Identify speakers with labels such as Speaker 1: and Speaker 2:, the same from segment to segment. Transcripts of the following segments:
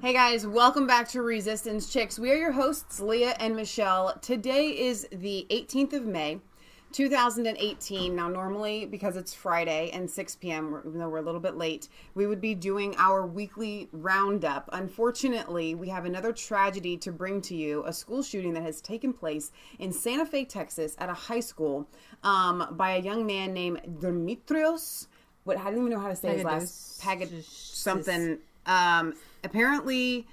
Speaker 1: Hey guys, welcome back to Resistance Chicks. We are your hosts, Leah and Michelle. Today is the 18th of May, 2018. Now, normally, because it's Friday and 6 p.m., even though we're a little bit late, we would be doing our weekly roundup. Unfortunately, we have another tragedy to bring to you, a school shooting that has taken place in Santa Fe, Texas, at a high school by a young man named Demetrios. I don't even know how to say his last something. Apparently,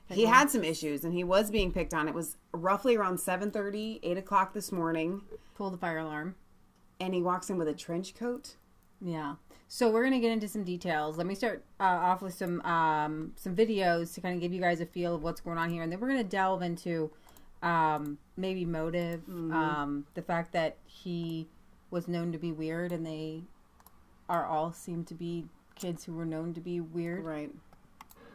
Speaker 1: he had some issues, and he was being picked on. It was roughly around 7:30, 8 o'clock this morning.
Speaker 2: Pulled the fire alarm.
Speaker 1: And he walks in with a trench coat.
Speaker 2: Yeah. So we're going to get into some details. Let me start off with some videos to kind of give you guys a feel of what's going on here. And then we're going to delve into maybe motive, the fact that he was known to be weird, and they all seem to be kids who were known to be weird.
Speaker 1: Right.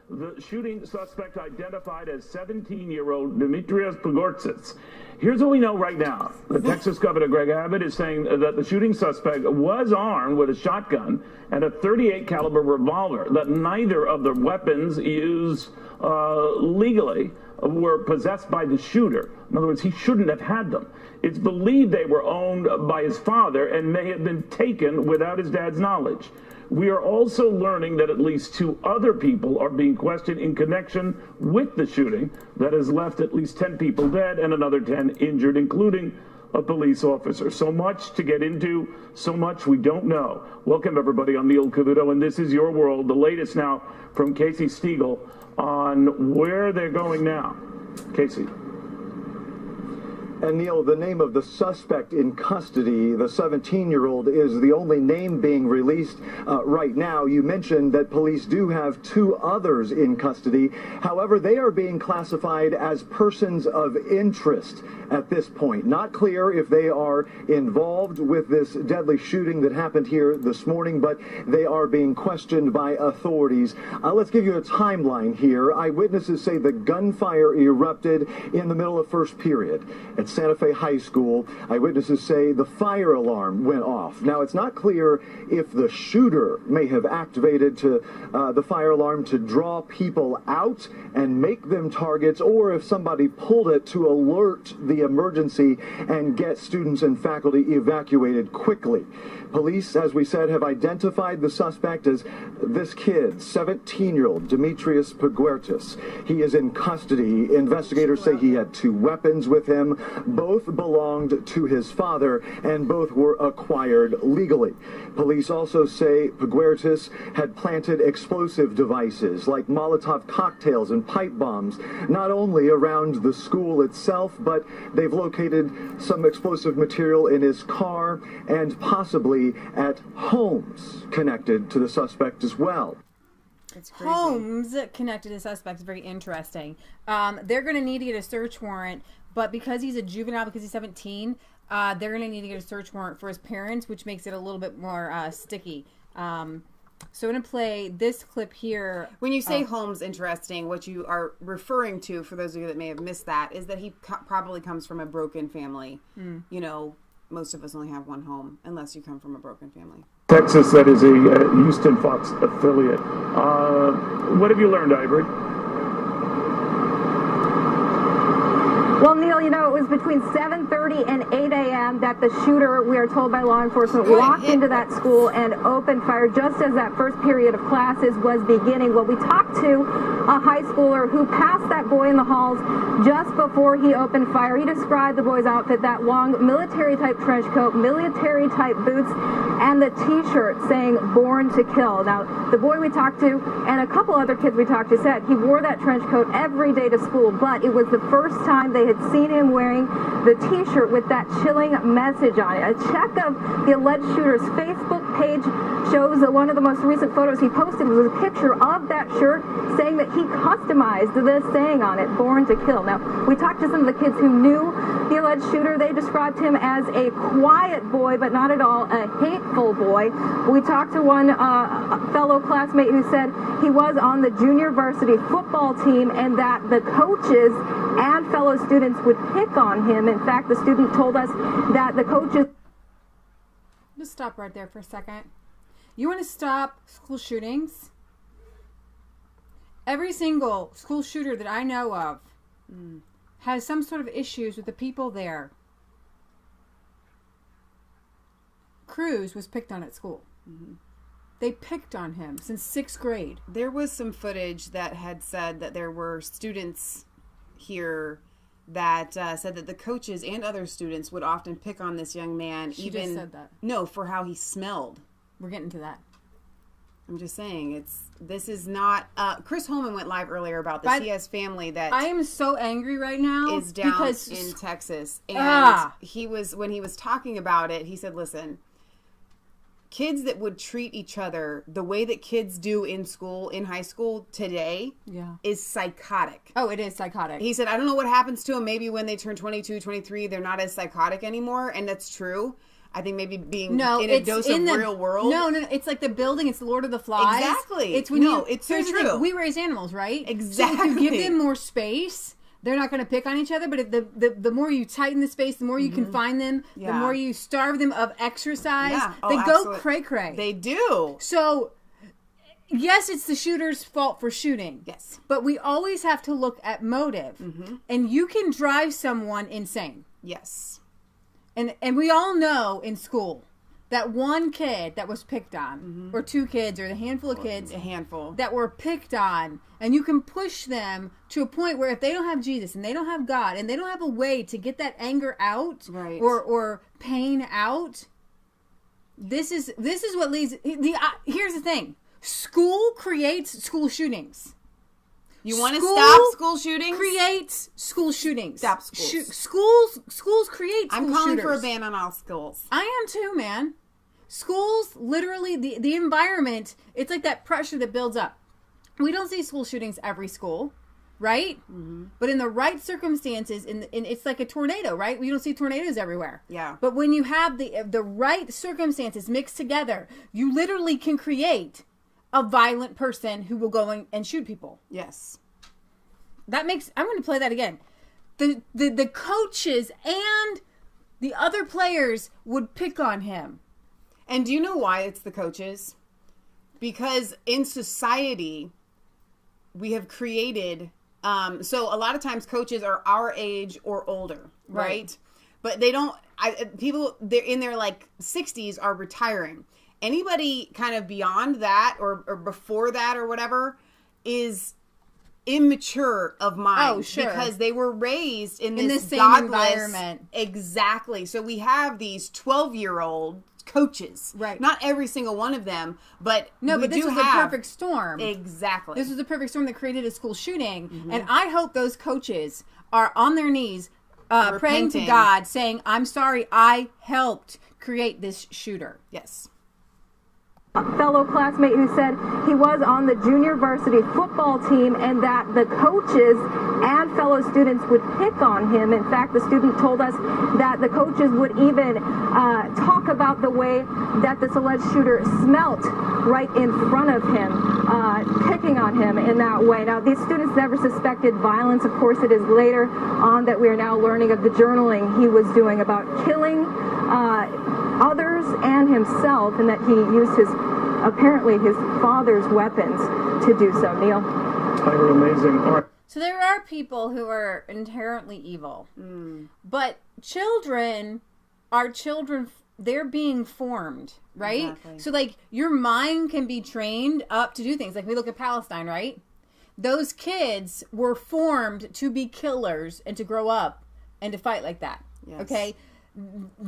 Speaker 3: The shooting suspect identified as 17-year-old Demetrios Pagortzis. Here's what we know right now. The Texas Governor Greg Abbott is saying that the shooting suspect was armed with a shotgun and a .38 caliber revolver, that neither of the weapons used legally were possessed by the shooter. In other words, he shouldn't have had them. It's believed they were owned by his father and may have been taken without his dad's knowledge. We are also learning that at least 2 other people are being questioned in connection with the shooting that has left at least 10 people dead and another 10 injured, including a police officer. So much to get into, so much we don't know. Welcome, everybody. I'm Neil Cavuto, and this is Your World. The latest now from Casey Stiegel on where they're going now. Casey.
Speaker 4: And Neil, the name of the suspect in custody, the 17-year-old, is the only name being released right now. You mentioned that police do have 2 others in custody. However, they are being classified as persons of interest at this point. Not clear if they are involved with this deadly shooting that happened here this morning, but they are being questioned by authorities. Let's give you a timeline here. Eyewitnesses say the gunfire erupted in the middle of first period at Santa Fe High School. Eyewitnesses say the fire alarm went off. Now, it's not clear if the shooter may have activated the fire alarm to draw people out and make them targets, or if somebody pulled it to alert the emergency and get students and faculty evacuated quickly. Police, as we said, have identified the suspect as this kid, 17-year-old Demetrios Pagortzis. He is in custody. Investigators say he had 2 weapons with him. Both belonged to his father, and both were acquired legally. Police also say Pagortzis had planted explosive devices like Molotov cocktails and pipe bombs, not only around the school itself, but they've located some explosive material in his car and possibly at homes connected to the suspect as well.
Speaker 2: Homes connected to the suspect is very interesting. They're going to need to get a search warrant, but because he's a juvenile, because he's 17, they're going to need to get a search warrant for his parents, which makes it a little bit more sticky. So I'm going to play this clip here.
Speaker 1: When you say homes interesting, what you are referring to, for those of you that may have missed that, is that he probably comes from a broken family. You know, most of us only have one home, unless you come from a broken family.
Speaker 3: Texas, that is a Houston Fox affiliate. What have you learned, Ivory?
Speaker 5: Well, Neil, you know, it was between 7:30 and 8 a.m. that the shooter, we are told by law enforcement, walked into that school and opened fire just as that first period of classes was beginning. Well, we talked to a high schooler who passed that boy in the halls just before he opened fire. He described the boy's outfit, that long military-type trench coat, military-type boots, and the T-shirt saying "Born to Kill." Now, the boy we talked to and a couple other kids we talked to said he wore that trench coat every day to school, but it was the first time they had seen him wearing the T-shirt with that chilling message on it. A check of the alleged shooter's Facebook page shows that one of the most recent photos he posted was a picture of that shirt saying that he customized this saying on it, "Born to Kill." Now, we talked to some of the kids who knew the alleged shooter. They described him as a quiet boy, but not at all a hateful boy. We talked to one fellow classmate who said he was on the junior varsity football team and that the coaches and fellow students would pick on him. In fact, the student told us that the coaches...
Speaker 2: Just stop right there for a second. You want to stop school shootings? Every single school shooter that I know of has some sort of issues with the people there. Cruz was picked on at school. Mm-hmm. They picked on him since 6th grade.
Speaker 1: There was some footage that had said that there were students here that said that the coaches and other students would often pick on this young man.
Speaker 2: She just said that.
Speaker 1: No, for how he smelled.
Speaker 2: We're getting to that.
Speaker 1: I'm just saying, this is not... Chris Holman went live earlier about this. He has family that...
Speaker 2: I am so angry right now.
Speaker 1: ...is down in Texas. And when he was talking about it, he said, listen... Kids that would treat each other the way that kids do in school, in high school today, is psychotic.
Speaker 2: Oh, it is psychotic.
Speaker 1: He said, I don't know what happens to them. Maybe when they turn 22, 23, they're not as psychotic anymore. And that's true. I think maybe being in a dose of real world.
Speaker 2: No. It's like the building. It's the Lord of the Flies.
Speaker 1: Exactly.
Speaker 2: It's when
Speaker 1: it's so true.
Speaker 2: We raise animals, right?
Speaker 1: Exactly.
Speaker 2: So if you give them more space... They're not going to pick on each other, but if the more you tighten the space, the more you confine them, the more you starve them of exercise, they go cray-cray.
Speaker 1: They do.
Speaker 2: So, yes, it's the shooter's fault for shooting.
Speaker 1: Yes.
Speaker 2: But we always have to look at motive. Mm-hmm. And you can drive someone insane.
Speaker 1: Yes.
Speaker 2: And we all know in school that one kid that was picked on, or two kids, or a handful of kids, that were picked on, and you can push them to a point where if they don't have Jesus and they don't have God and they don't have a way to get that anger out or pain out, this is what leads. Here's the thing: school creates school shootings.
Speaker 1: You want to stop school shootings?
Speaker 2: Creates school shootings.
Speaker 1: Stop schools.
Speaker 2: Schools create school
Speaker 1: I'm calling
Speaker 2: shooters.
Speaker 1: for a ban on all schools.
Speaker 2: I am too, man. Schools, literally, the environment, it's like that pressure that builds up. We don't see school shootings every school, right? Mm-hmm. But in the right circumstances, it's like a tornado, right? We don't see tornadoes everywhere.
Speaker 1: Yeah.
Speaker 2: But when you have the right circumstances mixed together, you literally can create a violent person who will go and shoot people.
Speaker 1: Yes.
Speaker 2: I'm going to play that again. The coaches and the other players would pick on him.
Speaker 1: And do you know why it's the coaches? Because in society, we have created... so a lot of times coaches are our age or older, right? But they don't... people they're in their 60s are retiring. Anybody kind of beyond that or before that or whatever is immature of mind.
Speaker 2: Oh, sure.
Speaker 1: Because they were raised in this
Speaker 2: same
Speaker 1: godless
Speaker 2: environment.
Speaker 1: Exactly. So we have these 12-year-old coaches.
Speaker 2: Right.
Speaker 1: Not every single one of them, but
Speaker 2: but this was a perfect storm.
Speaker 1: Exactly.
Speaker 2: This was a perfect storm that created a school shooting. Mm-hmm. And I hope those coaches are on their knees praying to God, saying, I'm sorry I helped create this shooter.
Speaker 1: Yes.
Speaker 5: A fellow classmate who said he was on the junior varsity football team and that the coaches and fellow students would pick on him. In fact, the student told us that the coaches would even talk about the way that this alleged shooter smelt right in front of him, picking on him in that way. Now, these students never suspected violence. Of course, it is later on that we are now learning of the journaling he was doing about killing others and himself, and that he used apparently his father's weapons to do so. Neil?
Speaker 3: Amazing. All right.
Speaker 2: So there are people who are inherently evil. But children are children, they're being formed, right?
Speaker 1: Exactly.
Speaker 2: So your mind can be trained up to do things. Like we look at Palestine, right? Those kids were formed to be killers and to grow up and to fight like that.
Speaker 1: Yes.
Speaker 2: Okay?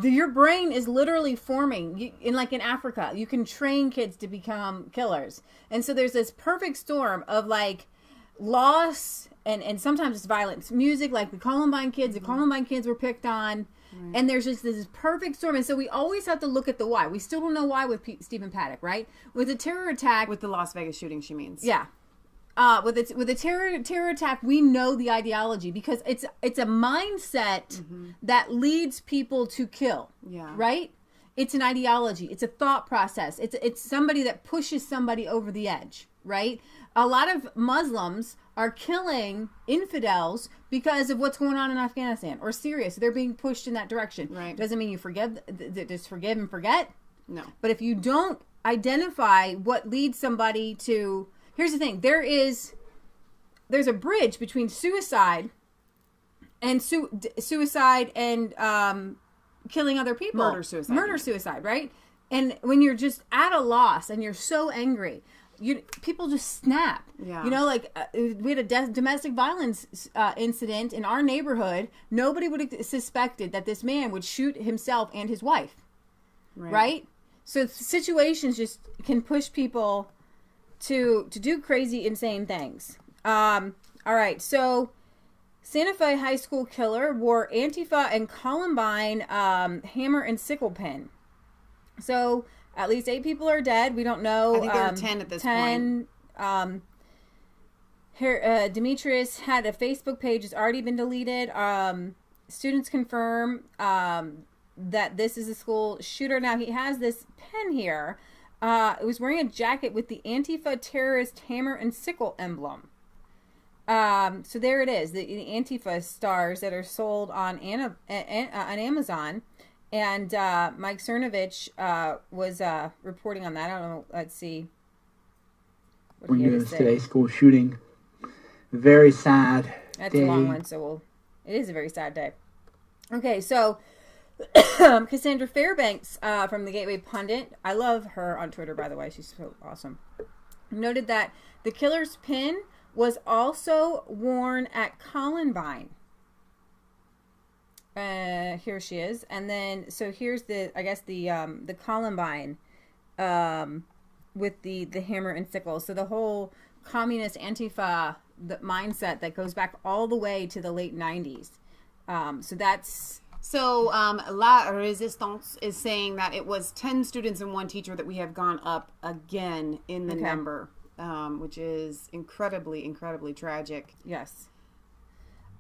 Speaker 2: Your brain is literally forming. In Africa, you can train kids to become killers. And so there's this perfect storm of loss and sometimes it's violence. Music, like the Columbine kids. The Columbine kids were picked on. Right. And there's just this perfect storm. And so we always have to look at the why. We still don't know why with Stephen Paddock, right? With the terror attack.
Speaker 1: With the Las Vegas shooting, she means.
Speaker 2: Yeah. With the terror attack, we know the ideology because it's a mindset that leads people to kill. Yeah. Right? It's an ideology. It's a thought process. It's somebody that pushes somebody over the edge. Right? A lot of Muslims are killing infidels because of what's going on in Afghanistan or Syria. So they're being pushed in that direction. Right. Doesn't mean you just forgive and forget. No. But if you don't identify what leads somebody to... Here's the thing. There is there's a bridge between suicide and suicide and killing other people. Murder suicide, right? And when you're just at a loss and you're so angry, people just snap.
Speaker 1: Yeah.
Speaker 2: You know, like we had a domestic violence incident in our neighborhood. Nobody would have suspected that this man would shoot himself and his wife. Right? So situations just can push people to do crazy, insane things. All right. So Santa Fe high school killer wore Antifa and Columbine hammer and sickle pin. So at least 8 people are dead. We don't know.
Speaker 1: I think there are 10 at this point.
Speaker 2: Here, Demetrius had a Facebook page. It's already been deleted. Students confirm that this is a school shooter. Now, he has this pen here. It was wearing a jacket with the Antifa terrorist hammer and sickle emblem. So there it is, the Antifa stars that are sold on Amazon. And Mike Cernovich was reporting on that. I don't know. Let's see.
Speaker 6: What news today? School shooting. Very sad.
Speaker 2: That's
Speaker 6: day.
Speaker 2: A long one, so it is a very sad day. Okay, so Cassandra Fairbanks from the Gateway Pundit. I love her on Twitter, by the way. She's so awesome. Noted that the killer's pin was also worn at Columbine. Here she is, and then so here's the Columbine with the hammer and sickle. So the whole communist Antifa mindset that goes back all the way to the late 90s. So that's
Speaker 1: La Resistance is saying that it was 10 students and 1 teacher, that we have gone up again in the number, which is incredibly, incredibly tragic.
Speaker 2: Yes.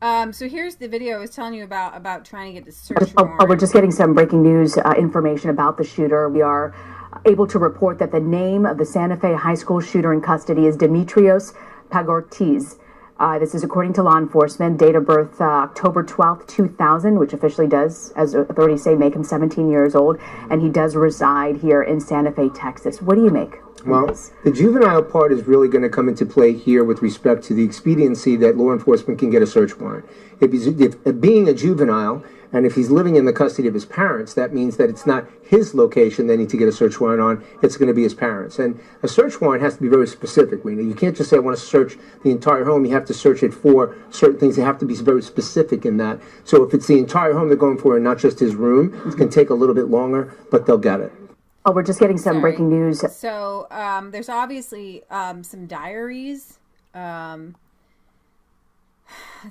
Speaker 2: So here's the video I was telling you about trying to get the search warrant.
Speaker 7: We're just getting some breaking news information about the shooter. We are able to report that the name of the Santa Fe high school shooter in custody is Demetrios Pagortiz. This is according to law enforcement. Date of birth October 12th, 2000, which officially does, as authorities say, make him 17 years old. And he does reside here in Santa Fe, Texas. What do you make?
Speaker 8: Well, the juvenile part is really going to come into play here with respect to the expediency that law enforcement can get a search warrant. If being a juvenile, and if he's living in the custody of his parents, that means that it's not his location they need to get a search warrant on, it's going to be his parents. And a search warrant has to be very specific. You can't just say, I want to search the entire home. You have to search it for certain things. They have to be very specific in that. So if it's the entire home they're going for and not just his room, it's going to take a little bit longer, but they'll get it.
Speaker 7: Oh, we're just getting some breaking news.
Speaker 2: So there's obviously some diaries. Let's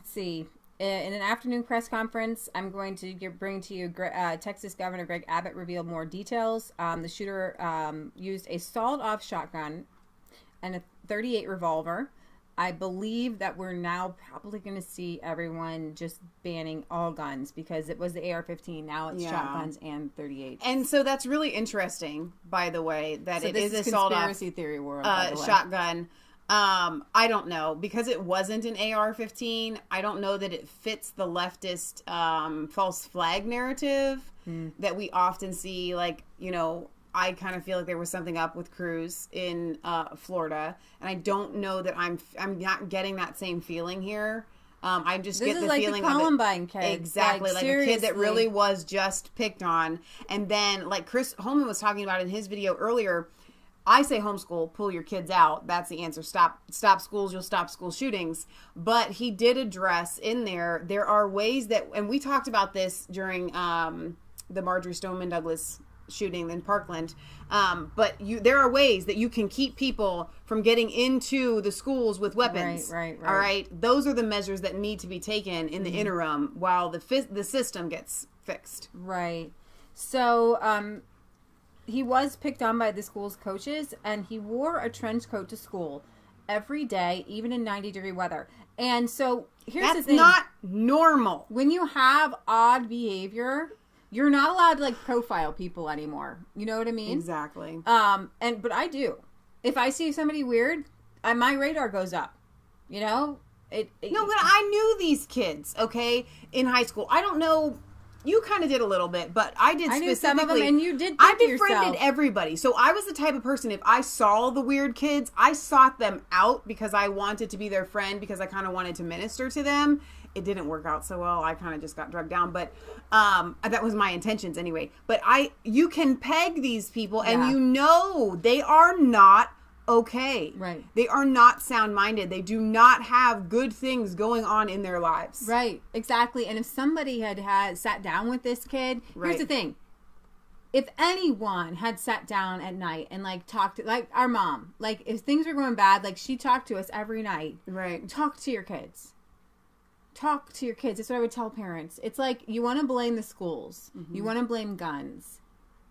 Speaker 2: see. In an afternoon press conference, I'm going to bring to you Texas Governor Greg Abbott revealed more details. The shooter used a sawed-off shotgun and a .38 revolver. I believe that we're now probably going to see everyone just banning all guns, because it was the AR-15. Now it's shotguns and .38.
Speaker 1: And so that's really interesting, by the way, that it is a
Speaker 2: conspiracy theory world,
Speaker 1: shotgun. I don't know, because it wasn't an AR-15. I don't know that it fits the leftist false flag narrative that we often see. Like, I kind of feel like there was something up with Cruz in Florida, and I don't know that I'm not getting that same feeling here. I just get the
Speaker 2: like
Speaker 1: feeling
Speaker 2: the Columbine kid,
Speaker 1: exactly, like a kid that really was just picked on, and then like Chris Holman was talking about in his video earlier. I say homeschool, pull your kids out. That's the answer. Stop schools, you'll stop school shootings. But he did address in there are ways that, and we talked about this during the Marjorie Stoneman Douglas shooting in Parkland. But there are ways that you can keep people from getting into the schools with weapons.
Speaker 2: Right.
Speaker 1: All right. Those are the measures that need to be taken in the interim while the system gets fixed.
Speaker 2: Right. So, he was picked on by the school's coaches, and he wore a trench coat to school every day, even in 90-degree weather. And so here's the thing.
Speaker 1: That's not normal.
Speaker 2: When you have odd behavior, you're not allowed to profile people anymore. You know what I mean?
Speaker 1: Exactly.
Speaker 2: But I do. If I see somebody weird, my radar goes up.
Speaker 1: No, but I knew these kids, okay, in high school. I don't know You kind of did a little bit, but I did specifically.
Speaker 2: I knew some of them, and you did.
Speaker 1: I befriended everybody, so I was the type of person. If I saw the weird kids, I sought them out because I wanted to be their friend, because I kind of wanted to minister to them. It didn't work out so well. I kind of just got drugged down, but that was my intentions anyway. But you can peg these people, and you know they are not okay.
Speaker 2: Right.
Speaker 1: They are not sound-minded. They do not have good things going on in their lives.
Speaker 2: Right. Exactly. And if somebody had sat down with this kid, here's the thing. If anyone had sat down at night and like talked to, like our mom, like if things were going bad, like she talked to us every night.
Speaker 1: Right.
Speaker 2: Talk to your kids. Talk to your kids. That's what I would tell parents. It's like you want to blame the schools. Mm-hmm. You want to blame guns.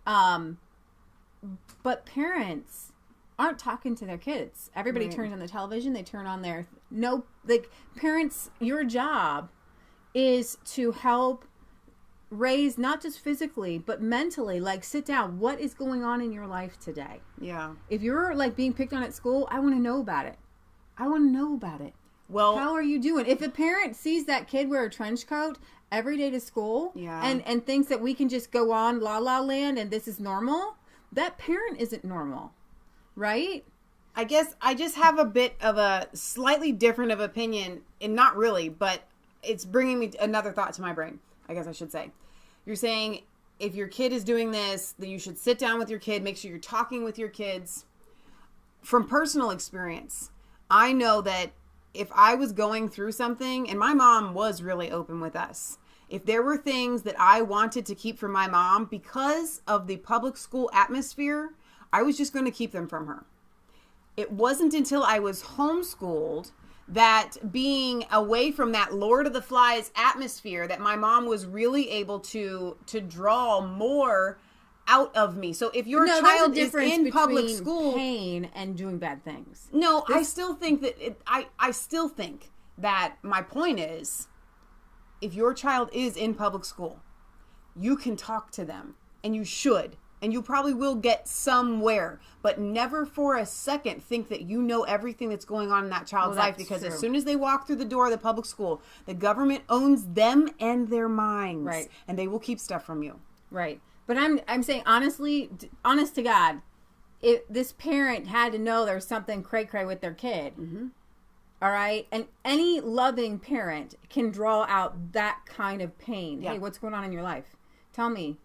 Speaker 2: But parents aren't talking to their kids. Everybody turns on the television. They turn on their parents. Your job is to help raise, not just physically but mentally. Like, sit down. What is going on in your life today?
Speaker 1: Yeah.
Speaker 2: If you're like being picked on at school, I want to know about it. Well, how are you doing? If a parent sees that kid wear a trench coat every day to school, and thinks that we can just go on la la land and this is normal, that parent isn't normal. Right?
Speaker 1: I guess I just have a bit of a slightly different of opinion, and not really, but it's bringing me another thought to my brain, I guess I should say. You're saying if your kid is doing this, then you should sit down with your kid, make sure you're talking with your kids. From personal experience, I know that if I was going through something, and my mom was really open with us, if there were things that I wanted to keep from my mom because of the public school atmosphere, I was just going to keep them from her. It wasn't until I was homeschooled that, being away from that Lord of the Flies atmosphere, that my mom was really able to draw more out of me. So if your child is in public school,
Speaker 2: pain and doing bad things.
Speaker 1: No, I still think that I still think that my point is, if your child is in public school, you can talk to them, and you should. And you probably will get somewhere, but never for a second think that you know everything that's going on in that child's life, because as soon as they walk through the door of the public school, the government owns them and their minds.
Speaker 2: Right.
Speaker 1: And they will keep stuff from you.
Speaker 2: Right. But I'm saying, honestly, honest to God, if this parent had to know there's something cray-cray with their kid, all right? And any loving parent can draw out that kind of pain. Yeah. Hey, what's going on in your life? Tell me.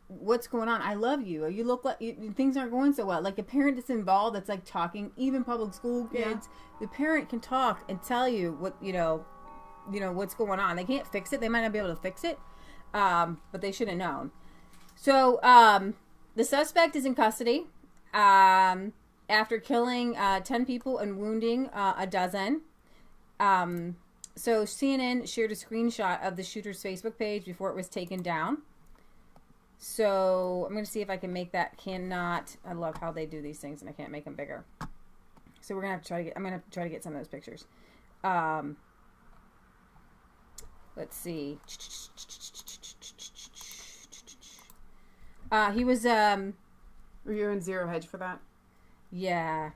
Speaker 2: What's going on? I love you. You look like things aren't going so well. Like, a parent that's involved, that's like talking, even public school kids, the parent can talk and tell you what, what's going on. They can't fix it. They might not be able to fix it. But they should have known. So, the suspect is in custody, after killing 10 people and wounding a dozen. So CNN shared a screenshot of the shooter's Facebook page before it was taken down. So I'm going to see if I can make that. I love how they do these things, and I can't make them bigger. So I'm going to try to get some of those pictures. Let's see. He was,
Speaker 1: were you in Zero Hedge for that?
Speaker 2: Yeah.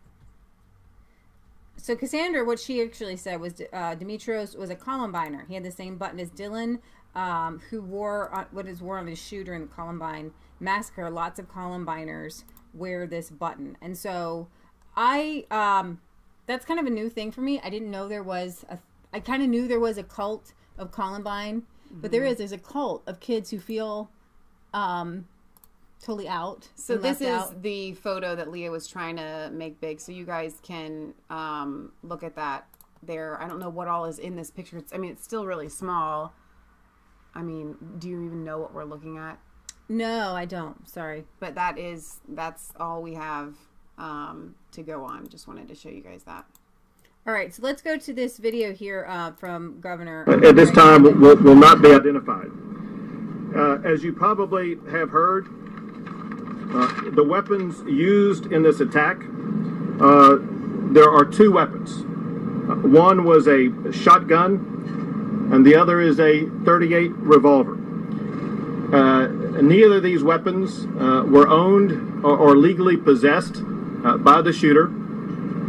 Speaker 2: So Cassandra, what she actually said was, Demetrios was a Columbiner. He had the same button as Dylan, who wore what is worn on his shoe during the Columbine massacre. Lots of Columbiners wear this button. And so that's kind of a new thing for me. I didn't know I kind of knew there was a cult of Columbine, but there's a cult of kids who feel, totally out.
Speaker 1: So this is the photo that Leah was trying to make big, so you guys can look at that there. I don't know what all is in this picture. It's still really small. Do you even know what we're looking at?
Speaker 2: No, I don't. Sorry.
Speaker 1: But that's all we have to go on. Just wanted to show you guys that.
Speaker 2: All right, so let's go to this video here from Governor.
Speaker 9: At this time, will not be identified. As you probably have heard, the weapons used in this attack, there are two weapons. One was a shotgun, and the other is a .38 revolver. Neither of these weapons were owned or legally possessed by the shooter.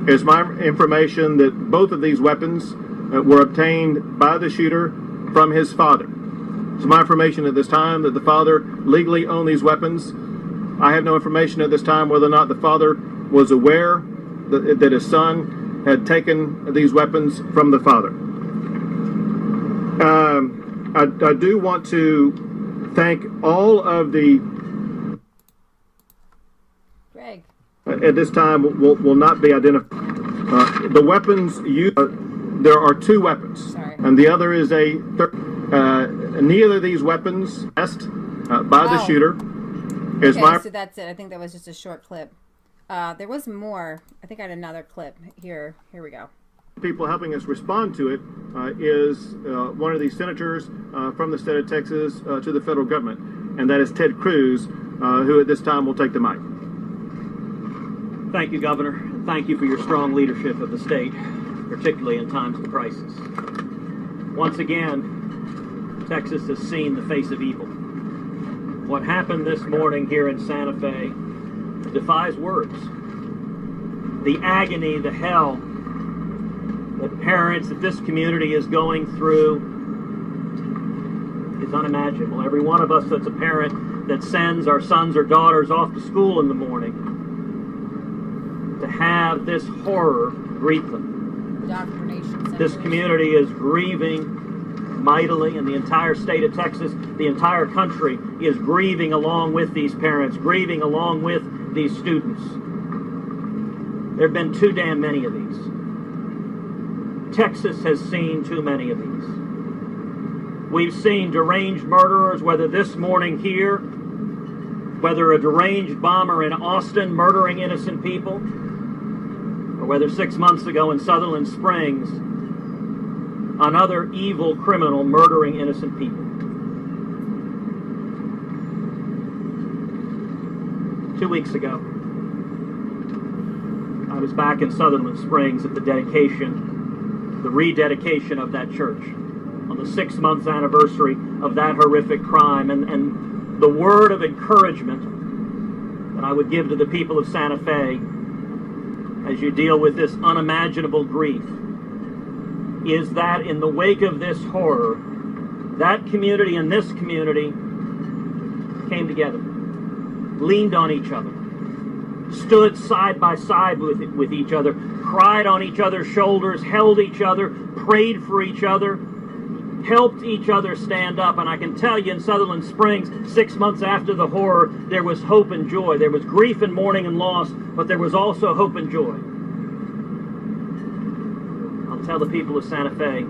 Speaker 9: It's my information that both of these weapons were obtained by the shooter from his father. It's my information at this time that the father legally owned these weapons. I have no information at this time whether or not the father was aware that his son had taken these weapons from the father. I do want to thank all of the...
Speaker 2: Greg.
Speaker 9: At this time will not be identified. The weapons used, there are 2 weapons.
Speaker 2: Sorry.
Speaker 9: And the other is a neither of these weapons possessed by the shooter.
Speaker 2: Okay, so that's it. I think that was just a short clip. There was more. I think I had another clip here. Here we go.
Speaker 9: People helping us respond to it is one of the senators from the state of Texas to the federal government, and that is Ted Cruz, who at this time will take the mic.
Speaker 10: Thank you, Governor. Thank you for your strong leadership of the state, particularly in times of crisis. Once again, Texas has seen the face of evil. What happened this morning here in Santa Fe defies words. The agony, the hell that parents, that this community is going through is unimaginable. Every one of us that's a parent that sends our sons or daughters off to school in the morning, to have this horror greet them. This community is grieving mightily, and the entire state of Texas, the entire country is grieving along with these parents, grieving along with these students. There have been too damn many of these. Texas has seen too many of these. We've seen deranged murderers, whether this morning here, whether a deranged bomber in Austin murdering innocent people, or whether 6 months ago in Sutherland Springs, another evil criminal murdering innocent people. 2 weeks ago, I was back in Sutherland Springs at the dedication, the rededication of that church, on the 6-month anniversary of that horrific crime, and the word of encouragement that I would give to the people of Santa Fe as you deal with this unimaginable grief is that in the wake of this horror, that community and this community came together, leaned on each other, stood side by side with each other, cried on each other's shoulders, held each other, prayed for each other, helped each other stand up. And I can tell you, in Sutherland Springs, 6 months after the horror, there was hope and joy. There was grief and mourning and loss, but there was also hope and joy. I'll tell the people of Santa Fe,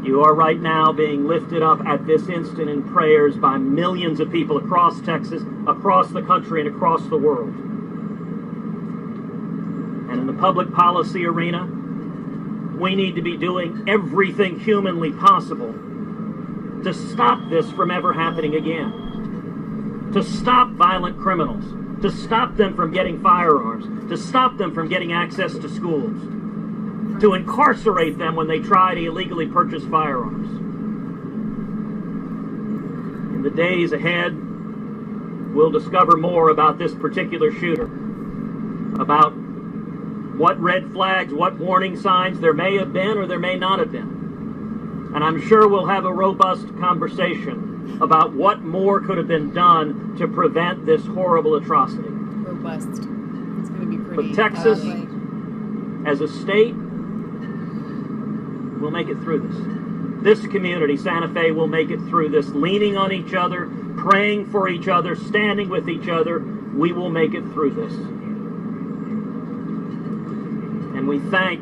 Speaker 10: you are right now being lifted up at this instant in prayers by millions of people across Texas, across the country, and across the world. And in the public policy arena, we need to be doing everything humanly possible to stop this from ever happening again. To stop violent criminals. To stop them from getting firearms. To stop them from getting access to schools. To incarcerate them when they try to illegally purchase firearms. In the days ahead, we'll discover more about this particular shooter. About what red flags, what warning signs there may have been or there may not have been. And I'm sure we'll have a robust conversation about what more could have been done to prevent this horrible atrocity.
Speaker 1: Robust. It's going to be pretty.
Speaker 10: But Texas, as a state, will make it through this. This community, Santa Fe, will make it through this, leaning on each other, praying for each other, standing with each other. We will make it through this. And we thank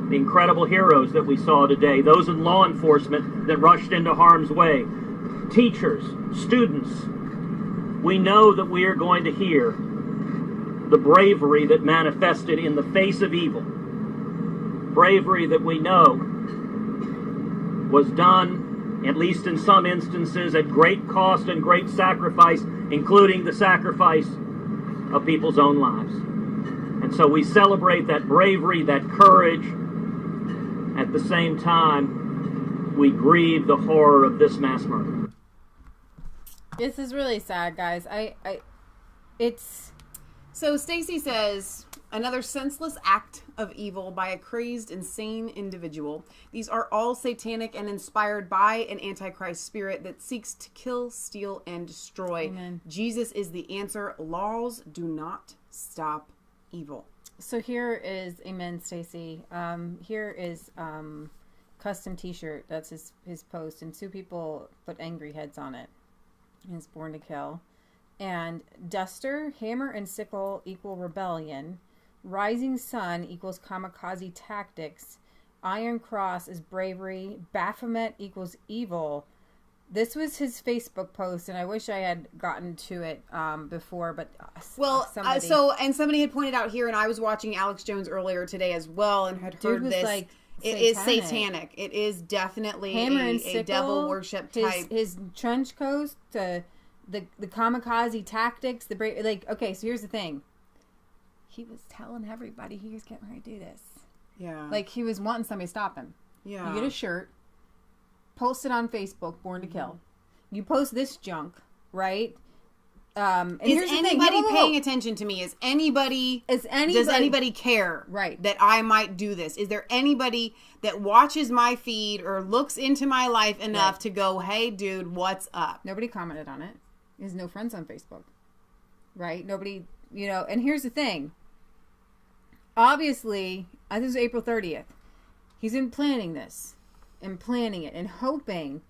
Speaker 10: the incredible heroes that we saw today, those in law enforcement that rushed into harm's way, teachers, students. We know that we are going to hear the bravery that manifested in the face of evil. Bravery that we know was done, at least in some instances, at great cost and great sacrifice, including the sacrifice of people's own lives. And so we celebrate that bravery, that courage. At the same time, we grieve the horror of this mass murder.
Speaker 2: This is really sad, guys. It's
Speaker 1: So Stacy says, another senseless act of evil by a crazed, insane individual. These are all satanic and inspired by an antichrist spirit that seeks to kill, steal, and destroy.
Speaker 2: Amen.
Speaker 1: Jesus is the answer. Laws do not stop evil.
Speaker 2: So here is, amen, Stacy. Here is custom T-shirt. That's his post, and 2 people put angry heads on it. It's Born to Kill. And duster, hammer and sickle equal rebellion. Rising sun equals kamikaze tactics. Iron cross is bravery. Baphomet equals evil. This was his Facebook post, and I wish I had gotten to it before, but
Speaker 1: somebody had pointed out here, and I was watching Alex Jones earlier today as well, and had heard this.
Speaker 2: Like,
Speaker 1: it is satanic. It is definitely a devil worship type.
Speaker 2: His trench coat, the kamikaze tactics, okay, so here's the thing. He was telling everybody he was getting ready to do this.
Speaker 1: Yeah.
Speaker 2: Like, he was wanting somebody to stop him.
Speaker 1: Yeah.
Speaker 2: You get a shirt, post it on Facebook, Born to Kill. You post this junk, right? And
Speaker 1: is anybody paying attention to me? Does anybody care that I might do this? Is there anybody that watches my feed or looks into my life enough to go, hey, dude, what's up?
Speaker 2: Nobody commented on it. He has no friends on Facebook. Right? Nobody, and here's the thing. Obviously, I think it was April 30th. He's been planning this and planning it and hoping,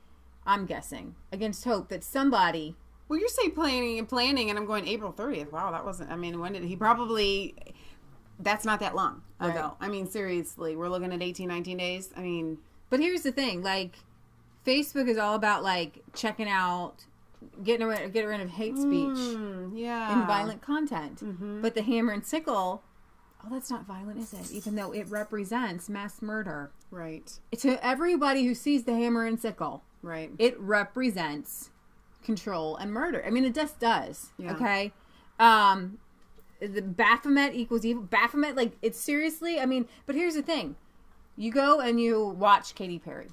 Speaker 2: I'm guessing, against hope, that somebody...
Speaker 1: Well, you say planning, and I'm going April 30th. Wow, that wasn't... I mean, when did he probably... That's not that long ago. Right. I mean, seriously, we're looking at 18, 19 days. I mean...
Speaker 2: But here's the thing. Like, Facebook is all about, like, checking out... Getting rid of hate speech and violent content. Mm-hmm. But the hammer and sickle, that's not violent, is it? Even though it represents mass murder.
Speaker 1: Right.
Speaker 2: To everybody who sees the hammer and sickle,
Speaker 1: right,
Speaker 2: it represents control and murder. I mean, it just does. Yeah. Okay? The Baphomet equals evil. Baphomet, like, it's seriously, I mean, but here's the thing. You go and you watch Katy Perry.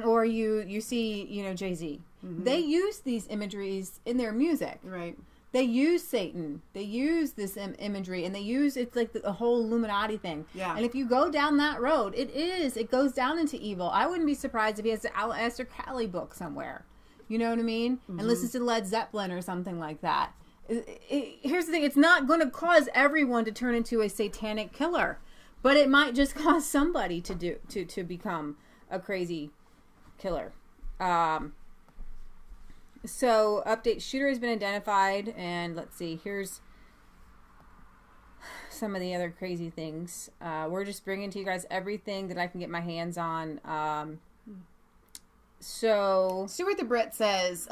Speaker 2: Or you see, Jay-Z. Mm-hmm. They use these imageries in their music.
Speaker 1: Right.
Speaker 2: They use Satan. They use this imagery, and it's like the whole Illuminati thing.
Speaker 1: Yeah.
Speaker 2: And if you go down that road, it goes down into evil. I wouldn't be surprised if he has the Aleister Crowley book somewhere. You know what I mean? Mm-hmm. And listens to Led Zeppelin or something like that. Here's the thing. It's not going to cause everyone to turn into a satanic killer, but it might just cause somebody to become a crazy killer. So, update, shooter has been identified, and let's see, here's some of the other crazy things. We're just bringing to you guys everything that I can get my hands on. So,
Speaker 1: Stuart the Brit says,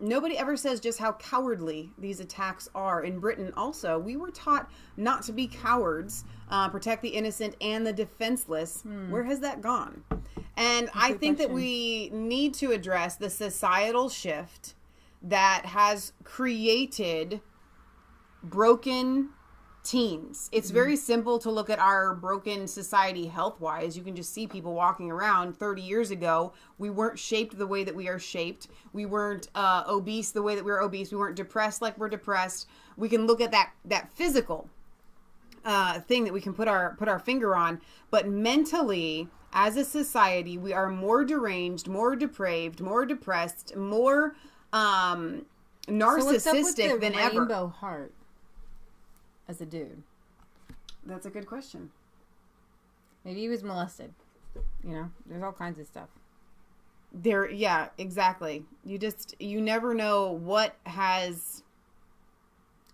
Speaker 1: nobody ever says just how cowardly these attacks are. In Britain also, we were taught not to be cowards, protect the innocent and the defenseless. Where has that gone? And I think that we need to address the societal shift that has created broken teens. It's very simple to look at our broken society health-wise. You can just see people walking around 30 years ago. We weren't shaped the way that we are shaped. We weren't obese the way that we're obese. We weren't depressed like we're depressed. We can look at that physical thing that we can put our finger on. But mentally, as a society, we are more deranged, more depraved, more depressed, more narcissistic than ever.
Speaker 2: Rainbow heart as a dude?
Speaker 1: That's a good question.
Speaker 2: Maybe he was molested. There's all kinds of stuff.
Speaker 1: Yeah, exactly. You never know what has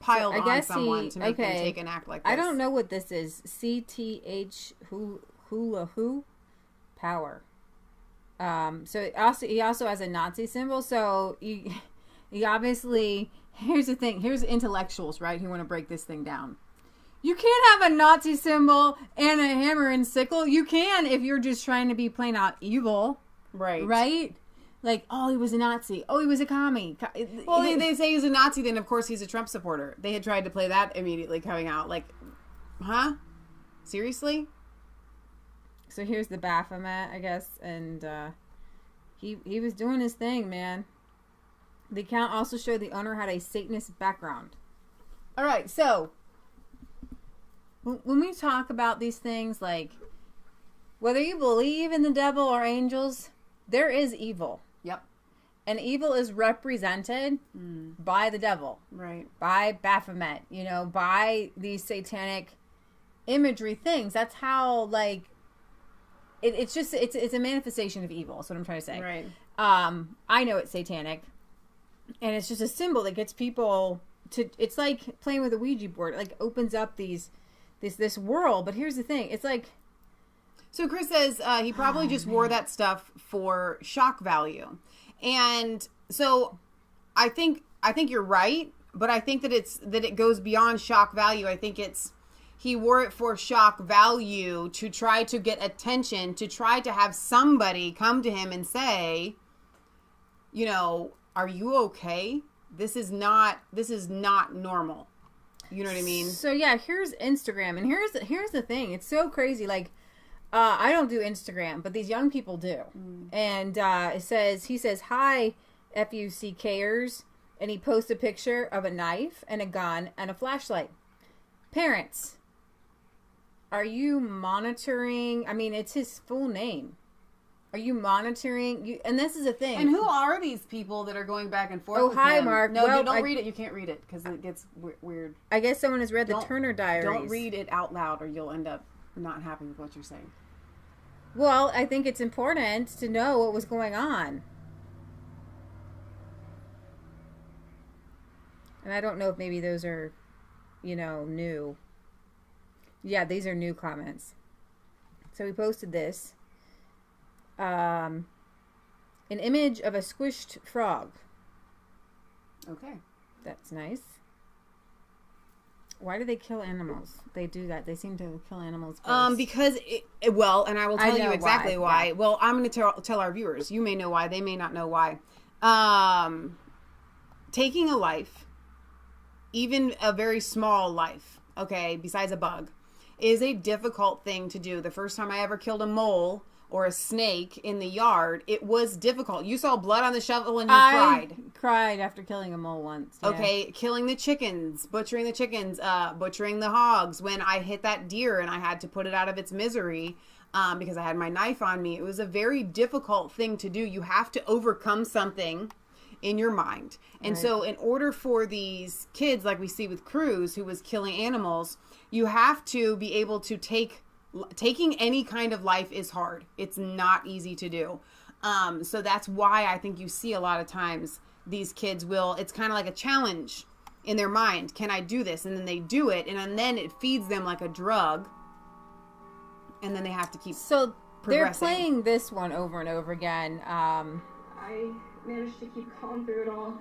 Speaker 1: piled on someone to make them take an act like this.
Speaker 2: I don't know what this is. CTH hula who power. So he also has a Nazi symbol. So he obviously, here's the thing. Here's intellectuals, right, who want to break this thing down. You can't have a Nazi symbol and a hammer and sickle. You can if you're just trying to be plain out evil.
Speaker 1: Right.
Speaker 2: Right? Like, oh, he was a Nazi. Oh, he was a commie.
Speaker 1: Well, they say he's a Nazi, then of course he's a Trump supporter. They had tried to play that immediately coming out. Like, huh? Seriously?
Speaker 2: So here's the Baphomet, I guess, and he was doing his thing, man. The account also showed the owner had a Satanist background. All right, so when we talk about these things, like whether you believe in the devil or angels, there is evil.
Speaker 1: Yep.
Speaker 2: And evil is represented by the devil.
Speaker 1: Right.
Speaker 2: By Baphomet, by these satanic imagery things. That's how, like, it's a manifestation of evil. That's what I'm trying to say.
Speaker 1: Right.
Speaker 2: I know it's satanic. And it's just a symbol that gets people to, it's like playing with a Ouija board. It, like, opens up this world. But here's the thing. It's like,
Speaker 1: so Chris says he probably just wore that stuff for shock value. And so I think you're right, but I think that it goes beyond shock value. I think he wore it for shock value to try to get attention, to try to have somebody come to him and say, are you okay? This is not normal. You know what I mean?
Speaker 2: So yeah, here's Instagram, and here's the thing. It's so crazy. Like, I don't do Instagram, but these young people do. And he says, "Hi, FUCKers," and he posts a picture of a knife and a gun and a flashlight. Parents, are you monitoring? I mean, it's his full name. Are you monitoring? And this is a thing.
Speaker 1: And who are these people that are going back and forth?
Speaker 2: Oh,
Speaker 1: with
Speaker 2: hi,
Speaker 1: him?
Speaker 2: Mark.
Speaker 1: No,
Speaker 2: Well,
Speaker 1: don't read it. You can't read it because it gets weird.
Speaker 2: I guess someone has read the Turner Diaries.
Speaker 1: Don't read it out loud, or you'll end up not happy with what you're saying.
Speaker 2: Well, I think it's important to know what was going on. And I don't know if maybe those are, new. Yeah, these are new comments. So we posted this. An image of a squished frog.
Speaker 1: Okay.
Speaker 2: That's nice. Why do they kill animals? They do that. They seem to kill animals first.
Speaker 1: Because and I will tell you exactly why.
Speaker 2: Yeah.
Speaker 1: Well, I'm going to tell our viewers. You may know why. They may not know why. Taking a life, even a very small life, okay, besides a bug, is a difficult thing to do. The first time I ever killed a mole or a snake in the yard, it was difficult. You saw blood on the shovel and you cried.
Speaker 2: I cried after killing a mole once. Yeah.
Speaker 1: Okay, killing the chickens, butchering the hogs. When I hit that deer and I had to put it out of its misery because I had my knife on me, it was a very difficult thing to do. You have to overcome something in your mind. And so in order for these kids, like we see with Cruz, who was killing animals, you have to be able to taking any kind of life is hard. It's not easy to do. So that's why I think you see a lot of times these kids it's kind of like a challenge in their mind. Can I do this? And then they do it. And then it feeds them like a drug. And then they have to keep progressing.
Speaker 2: They're playing this one over and over again.
Speaker 11: I managed to keep calm through it all.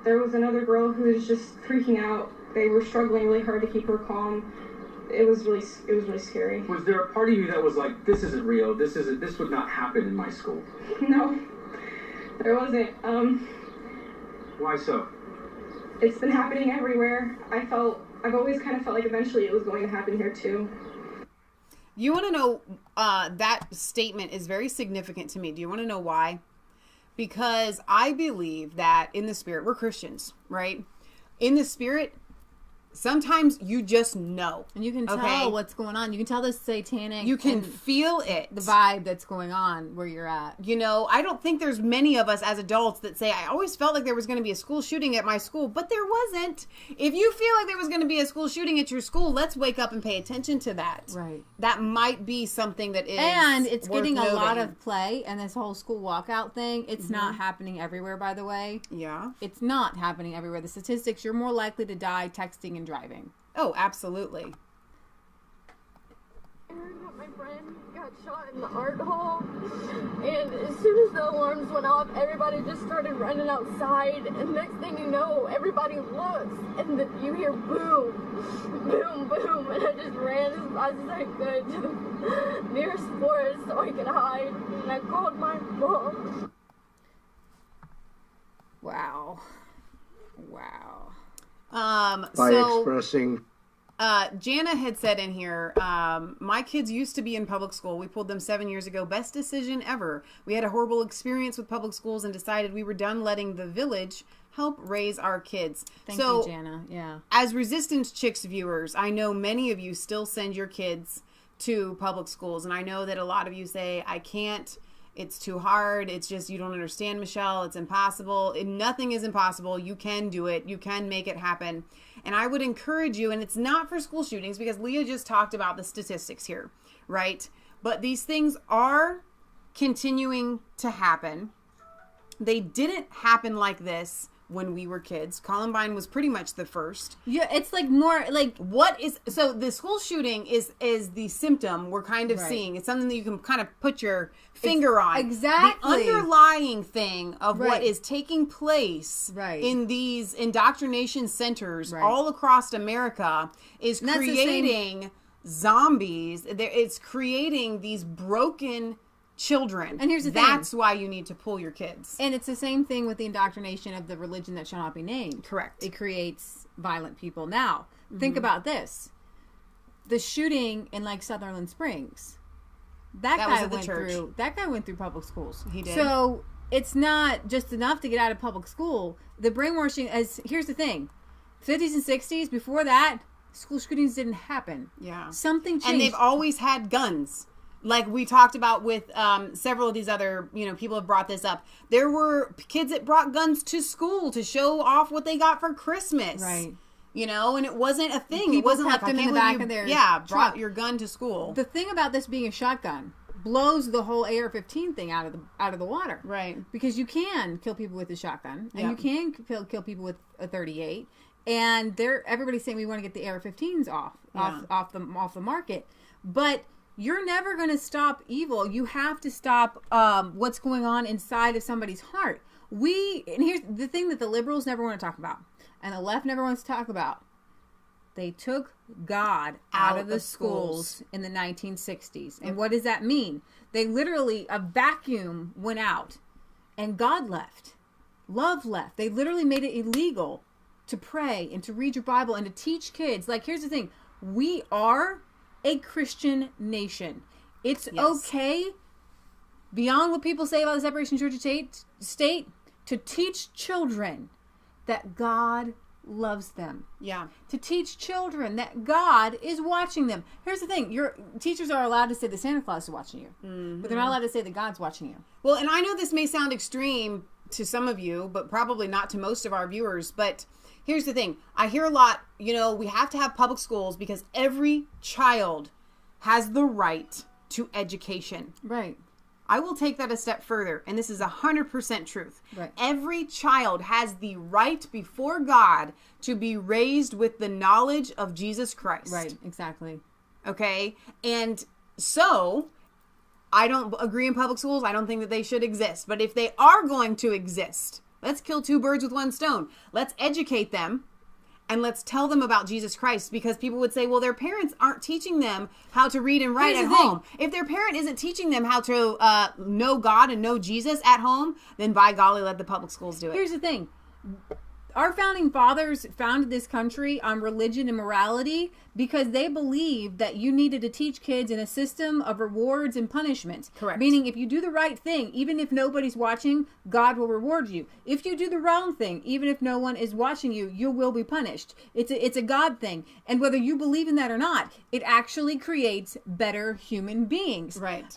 Speaker 11: There was another girl who was just freaking out. They were struggling really hard to keep her calm. It was really scary.
Speaker 12: Was there a part of you that was like, this isn't real, this would not happen in my school?
Speaker 11: No, there wasn't.
Speaker 12: Why so?
Speaker 11: It's been happening everywhere. I've always kind of felt like eventually it was going to happen here too.
Speaker 1: You want to know, that statement is very significant to me. Do you want to know why? Because I believe that in the spirit, we're Christians, right? In the spirit, sometimes you just know.
Speaker 2: And you can tell what's going on. You can tell the satanic.
Speaker 1: You can feel it.
Speaker 2: The vibe that's going on where you're at.
Speaker 1: I don't think there's many of us as adults that say, I always felt like there was going to be a school shooting at my school, but there wasn't. If you feel like there was going to be a school shooting at your school, let's wake up and pay attention to that.
Speaker 2: Right.
Speaker 1: That might be something that is
Speaker 2: And it's
Speaker 1: worth
Speaker 2: getting a
Speaker 1: noting.
Speaker 2: lot of play, and this whole school walkout thing, it's not happening everywhere, by the way.
Speaker 1: Yeah.
Speaker 2: It's not happening everywhere. The statistics, you're more likely to die texting and driving.
Speaker 1: Oh, absolutely.
Speaker 13: I heard that my friend got shot in the art hall, and as soon as the alarms went off, everybody just started running outside, and next thing you know, everybody looks, and you hear boom, boom, boom, and I just ran as fast as I could to the nearest forest so I could hide, and I called my mom.
Speaker 2: Wow.
Speaker 9: Expressing.
Speaker 1: Jana had said in here, my kids used to be in public school. We pulled them 7 years ago. Best decision ever. We had a horrible experience with public schools and decided we were done letting the village help raise our kids.
Speaker 2: Thank you, Jana. Yeah.
Speaker 1: As Resistance Chicks viewers, I know many of you still send your kids to public schools. And I know that a lot of you say, I can't. It's too hard. It's just, you don't understand, Michelle. It's impossible. Nothing is impossible. You can do it. You can make it happen. And I would encourage you, and it's not for school shootings because Leah just talked about the statistics here, right? But these things are continuing to happen. They didn't happen like this when we were kids. Columbine was pretty much the first.
Speaker 2: Yeah, it's like more like
Speaker 1: what is so the school shooting is the symptom we're kind of seeing. It's something that you can kind of put your finger on.
Speaker 2: Exactly.
Speaker 1: The underlying thing of what is taking place in these indoctrination centers all across America is creating zombies. It's creating these broken children.
Speaker 2: And here's the thing.
Speaker 1: That's why you need to pull your kids.
Speaker 2: And it's the same thing with the indoctrination of the religion that shall not be named.
Speaker 1: Correct.
Speaker 2: It creates violent people. Now, think about this. The shooting in like Sutherland Springs. That guy went through public schools.
Speaker 1: He did.
Speaker 2: So it's not just enough to get out of public school. The brainwashing here's the thing. 50s and 60s, before that, school shootings didn't happen.
Speaker 1: Yeah.
Speaker 2: Something changed.
Speaker 1: And they've always had guns. Like we talked about with several of these other, people have brought this up. There were kids that brought guns to school to show off what they got for Christmas.
Speaker 2: Right.
Speaker 1: And it wasn't a thing.
Speaker 2: People
Speaker 1: It wasn't like,
Speaker 2: them in the back of their
Speaker 1: brought your gun to school.
Speaker 2: The thing about this being a shotgun blows the whole AR-15 thing out of the water.
Speaker 1: Right.
Speaker 2: Because you can kill people with a shotgun, and you can kill people with a .38. And everybody's saying we want to get the AR-15s off the market. But you're never going to stop evil. You have to stop what's going on inside of somebody's heart. And here's the thing that the liberals never want to talk about, and the left never wants to talk about. They took God out of the schools in the 1960s. And what does that mean? They literally, a vacuum went out, and God left. Love left. They literally made it illegal to pray and to read your Bible and to teach kids. Like, here's the thing. We are a Christian nation. It's okay, beyond what people say about the separation of church and state, to teach children that God loves them.
Speaker 1: Yeah.
Speaker 2: To teach children that God is watching them. Here's the thing. Your teachers are allowed to say that Santa Claus is watching you. Mm-hmm. But they're not allowed to say that God's watching you.
Speaker 1: Well, and I know this may sound extreme to some of you, but probably not to most of our viewers. But here's the thing. I hear a lot, we have to have public schools because every child has the right to education.
Speaker 2: Right.
Speaker 1: I will take that a step further, and this is 100% truth.
Speaker 2: Right.
Speaker 1: Every child has the right before God to be raised with the knowledge of Jesus Christ.
Speaker 2: Right, exactly.
Speaker 1: Okay? And so, I don't agree in public schools. I don't think that they should exist. But if they are going to exist, let's kill two birds with one stone. Let's educate them. And let's tell them about Jesus Christ, because people would say, well, their parents aren't teaching them how to read and write at home. If their parent isn't teaching them how to know God and know Jesus at home, then by golly, let the public schools do it.
Speaker 2: Here's the thing. Our founding fathers founded this country on religion and morality because they believed that you needed to teach kids in a system of rewards and punishments.
Speaker 1: Correct.
Speaker 2: Meaning if you do the right thing, even if nobody's watching, God will reward you. If you do the wrong thing, even if no one is watching you, you will be punished. It's a God thing. And whether you believe in that or not, it actually creates better human beings.
Speaker 1: Right.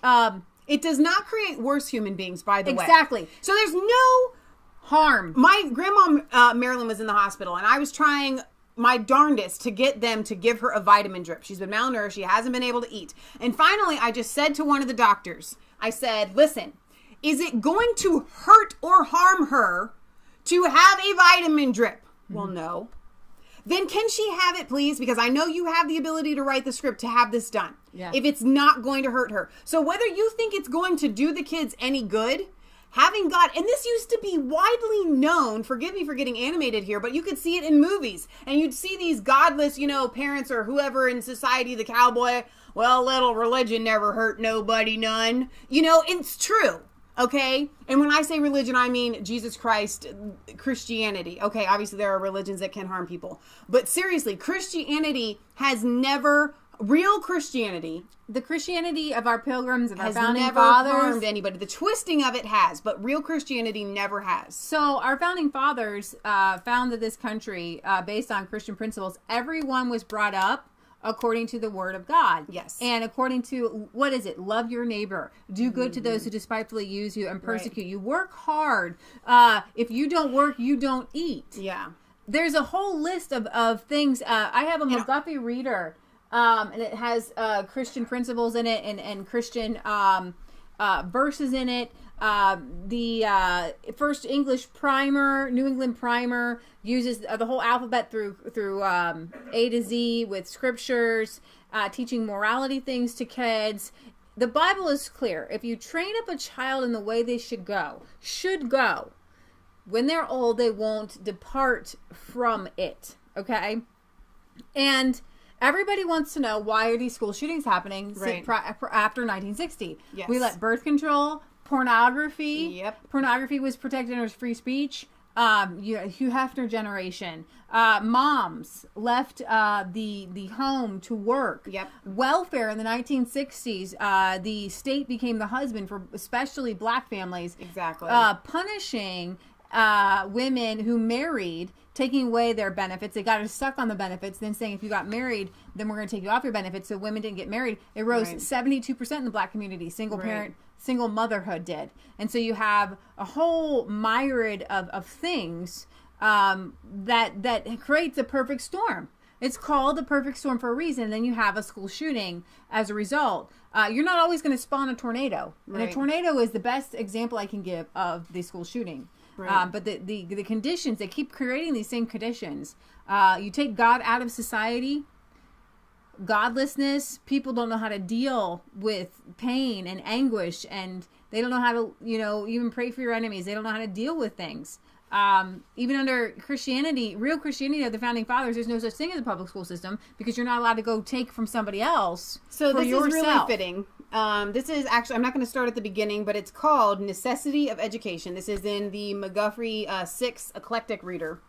Speaker 1: It does not create worse human beings, by the way.
Speaker 2: Exactly.
Speaker 1: So there's no
Speaker 2: harm.
Speaker 1: My grandma, Marilyn, was in the hospital, and I was trying my darndest to get them to give her a vitamin drip. She's been malnourished. She hasn't been able to eat. And finally, I just said to one of the doctors, I said, listen, is it going to hurt or harm her to have a vitamin drip? Mm-hmm. Well, no. Then can she have it, please? Because I know you have the ability to write the script to have this done.
Speaker 2: Yeah.
Speaker 1: If it's not going to hurt her. So whether you think it's going to do the kids any good, having God, and this used to be widely known, forgive me for getting animated here, but you could see it in movies, and you'd see these godless, parents or whoever in society, the cowboy, well, little religion never hurt nobody none. It's true, okay? And when I say religion, I mean Jesus Christ, Christianity. Okay, obviously there are religions that can harm people, but seriously, Christianity has never Real Christianity,
Speaker 2: the Christianity of our pilgrims, of our
Speaker 1: has
Speaker 2: founding
Speaker 1: never
Speaker 2: fathers,
Speaker 1: harmed anybody. The twisting of it has, but real Christianity never has.
Speaker 2: So our founding fathers founded this country based on Christian principles. Everyone was brought up according to the word of God.
Speaker 1: Yes.
Speaker 2: And according to, what is it? Love your neighbor. Do good to those who despitefully use you and persecute you. Work hard. If you don't work, you don't eat.
Speaker 1: Yeah.
Speaker 2: There's a whole list of things. I have a McGuffey reader, and it has Christian principles in it and Christian verses in it. The First English Primer, New England Primer, uses the whole alphabet through A to Z with scriptures, teaching morality things to kids. The Bible is clear. If you train up a child in the way they should go, when they're old, they won't depart from it. Okay? And everybody wants to know, why are these school shootings happening after 1960?
Speaker 1: Yes.
Speaker 2: We let birth control, pornography.
Speaker 1: Yep.
Speaker 2: Pornography was protected under free speech. Hugh Hefner generation. Moms left the home to work.
Speaker 1: Yep.
Speaker 2: Welfare in the 1960s. The state became the husband for especially black families.
Speaker 1: Exactly.
Speaker 2: Punishing women who married, taking away their benefits. They got stuck on the benefits, then saying if you got married, then we're going to take you off your benefits. So women didn't get married. It rose 72% in the black community. Single parent, single motherhood did. And so you have a whole myriad of things that creates a perfect storm. It's called a perfect storm for a reason. And then you have a school shooting as a result. You're not always going to spawn a tornado. And a tornado is the best example I can give of the school shooting. Right. But the conditions, they keep creating these same conditions. You take God out of society, godlessness, people don't know how to deal with pain and anguish, and they don't know how to, even pray for your enemies. They don't know how to deal with things. Even under Christianity, real Christianity of the founding fathers, there's no such thing as a public school system because you're not allowed to go take from somebody else.
Speaker 1: So
Speaker 2: for
Speaker 1: this
Speaker 2: yourself.
Speaker 1: is really fitting. This is actually, I'm not going to start at the beginning, but it's called Necessity of Education. This is in the McGuffey 6 Eclectic Reader.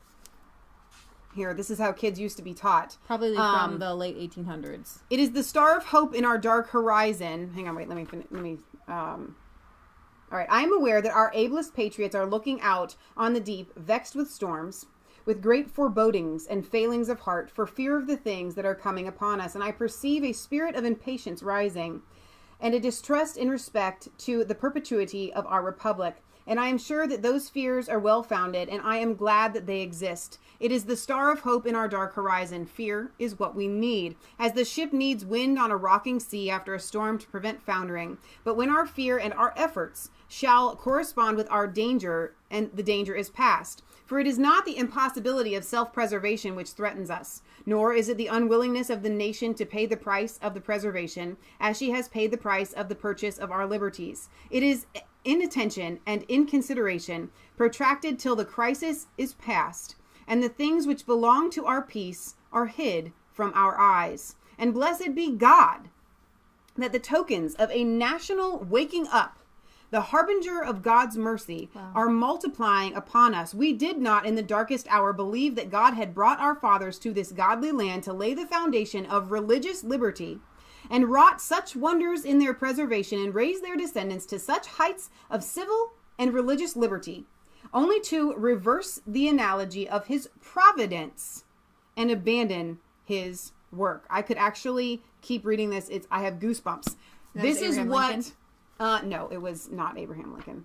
Speaker 1: Here, this is how kids used to be taught.
Speaker 2: Probably from the late 1800s.
Speaker 1: It is the star of hope in our dark horizon. Hang on, wait, let me all right, I am aware that our ablest patriots are looking out on the deep, vexed with storms, with great forebodings and failings of heart, for fear of the things that are coming upon us. And I perceive a spirit of impatience rising, and a distrust in respect to the perpetuity of our republic. And I am sure that those fears are well-founded, and I am glad that they exist. It is the star of hope in our dark horizon. Fear is what we need, as the ship needs wind on a rocking sea after a storm to prevent foundering. But when our fear and our efforts shall correspond with our danger, and the danger is past. For it is not the impossibility of self-preservation which threatens us, nor is it the unwillingness of the nation to pay the price of the preservation, as she has paid the price of the purchase of our liberties. It is inattention and inconsideration, protracted till the crisis is past, and the things which belong to our peace are hid from our eyes. And blessed be God, that the tokens of a national waking up, the harbinger of God's mercy, are multiplying upon us. We did not in the darkest hour believe that God had brought our fathers to this godly land to lay the foundation of religious liberty, and wrought such wonders in their preservation, and raised their descendants to such heights of civil and religious liberty, only to reverse the analogy of his providence and abandon his work. I could actually keep reading this. I have goosebumps. This is what... Lincoln? No, it was not Abraham Lincoln.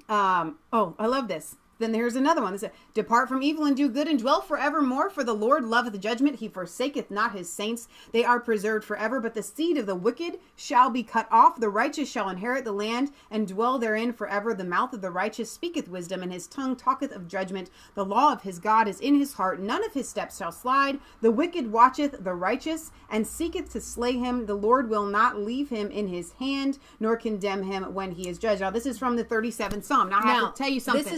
Speaker 1: I love this. Then there's another one that says, depart from evil and do good and dwell forevermore, for the Lord loveth judgment. He forsaketh not his saints. They are preserved forever, but the seed of the wicked shall be cut off. The righteous shall inherit the land and dwell therein forever. The mouth of the righteous speaketh wisdom, and his tongue talketh of judgment. The law of his God is in his heart. None of his steps shall slide. The wicked watcheth the righteous and seeketh to slay him. The Lord will not leave him in his hand, nor condemn him when he is judged. Now, this is from the 37th Psalm. Now, I have to tell you something.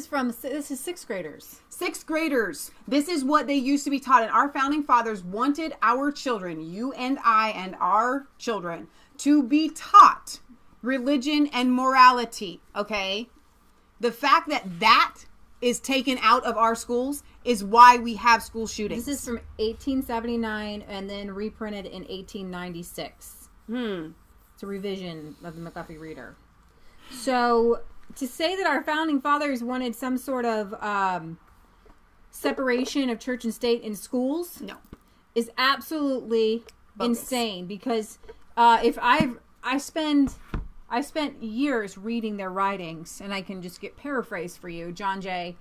Speaker 2: This is sixth graders.
Speaker 1: Sixth graders. This is what they used to be taught. And our founding fathers wanted our children, you and I and our children, to be taught religion and morality. Okay? The fact that is taken out of our schools is why we have school shootings.
Speaker 2: This is from 1879 and then reprinted in 1896. It's a revision of the McGuffey Reader. So to say that our founding fathers wanted some sort of separation of church and state in schools is absolutely insane, because if I spent years reading their writings, and I can just get paraphrased for you. John Jay,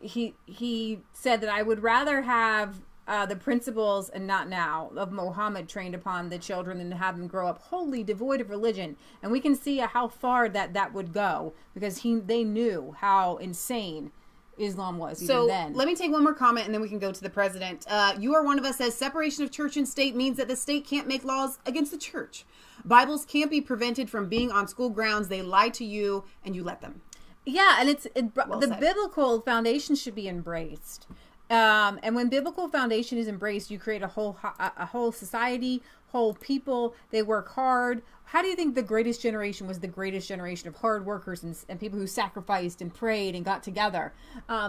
Speaker 2: he said that I would rather have the principles, and not now, of Muhammad trained upon the children than to have them grow up wholly devoid of religion. And we can see how far that would go, because they knew how insane Islam was even then.
Speaker 1: Let me take one more comment and then we can go to the president. You Are One of Us says, separation of church and state means that the state can't make laws against the church. Bibles can't be prevented from being on school grounds. They lie to you and you let them.
Speaker 2: Yeah, and the biblical foundation should be embraced. And when biblical foundation is embraced, you create a whole society, whole people. They work hard. How do you think the greatest generation was the greatest generation of hard workers and people who sacrificed and prayed and got together?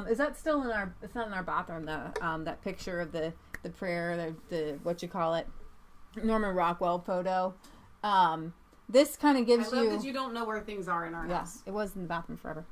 Speaker 2: Is that still in our? It's not in our bathroom. That picture of the prayer, the what you call it, Norman Rockwell photo. This kind of gives
Speaker 1: I love that you don't know where things are in our house.
Speaker 2: It was in the bathroom forever.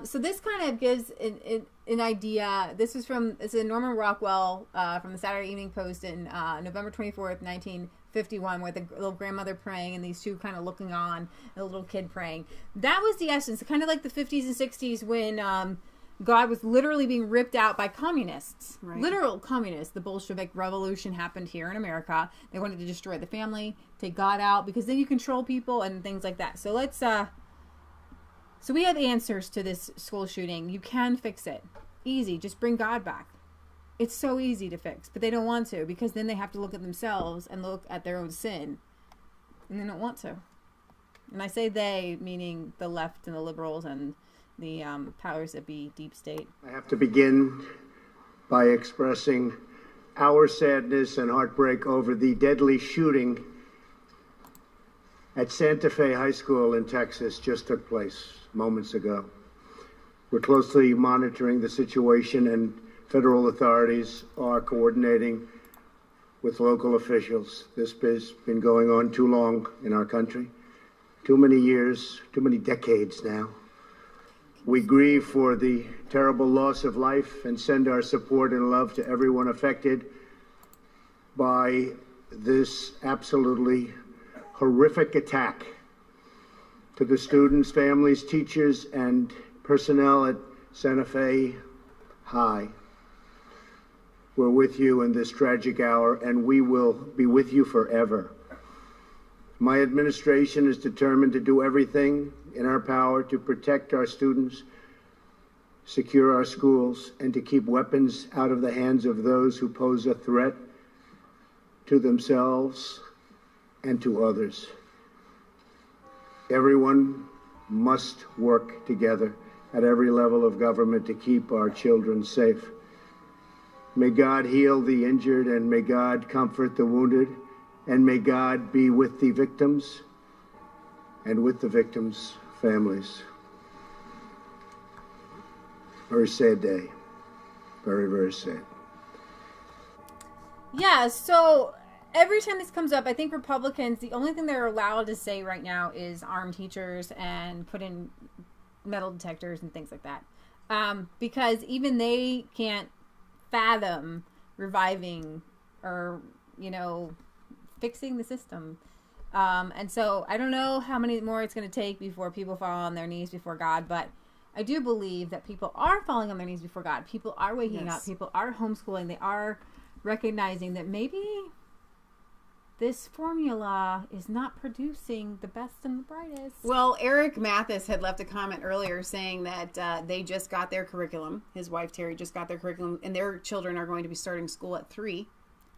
Speaker 2: So this kind of gives an idea. This is a Norman Rockwell from the Saturday Evening Post in November 24th, 1951, with a little grandmother praying and these two kind of looking on, and a little kid praying. That was the essence, kind of like the 50s and 60s when God was literally being ripped out by communists, literal communists. The Bolshevik Revolution happened here in America. They wanted to destroy the family, take God out, because then you control people and things like that. So let's... So we have answers to this school shooting. You can fix it. Easy. Just bring God back. It's so easy to fix, but they don't want to, because then they have to look at themselves and look at their own sin, and they don't want to. And I say they, meaning the left and the liberals and the powers that be, deep state.
Speaker 14: I have to begin by expressing our sadness and heartbreak over the deadly shooting at Santa Fe High School in Texas just took place moments ago. We're closely monitoring the situation, and federal authorities are coordinating with local officials. This has been going on too long in our country, too many years, too many decades now. We grieve for the terrible loss of life and send our support and love to everyone affected by this absolutely horrific attack. To the students, families, teachers, and personnel at Santa Fe High, we're with you in this tragic hour, and we will be with you forever. My administration is determined to do everything in our power to protect our students, secure our schools, and to keep weapons out of the hands of those who pose a threat to themselves and to others. Everyone must work together at every level of government to keep our children safe. May God heal the injured, and may God comfort the wounded, and may God be with the victims and with the victims' families. Very sad day. Very, very sad.
Speaker 2: Yeah, so every time this comes up, I think Republicans, the only thing they're allowed to say right now is arm teachers and put in metal detectors and things like that. Because even they can't fathom reviving or, fixing the system. And so I don't know how many more it's going to take before people fall on their knees before God, but I do believe that people are falling on their knees before God. People are waking up. People are homeschooling. They are recognizing that maybe this formula is not producing the best and the brightest.
Speaker 1: Well, Eric Mathis had left a comment earlier saying that they just got their curriculum. His wife, Terry, just got their curriculum, and their children are going to be starting school at 3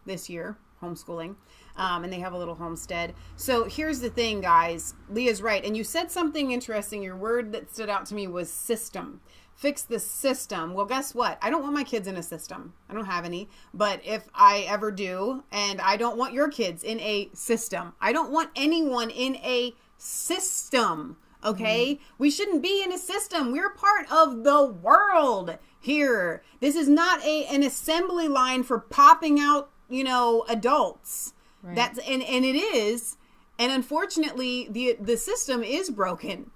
Speaker 1: this year, homeschooling, and they have a little homestead. So here's the thing, guys. Leah's right, and you said something interesting. Your word that stood out to me was system. Fix the system. Well, guess what? I don't want my kids in a system. I don't have any. But if I ever do, and I don't want your kids in a system. I don't want anyone in a system. Okay? We shouldn't be in a system. We're part of the world here. This is not an assembly line for popping out, adults.
Speaker 2: Right.
Speaker 1: And it is. And unfortunately, the system is broken.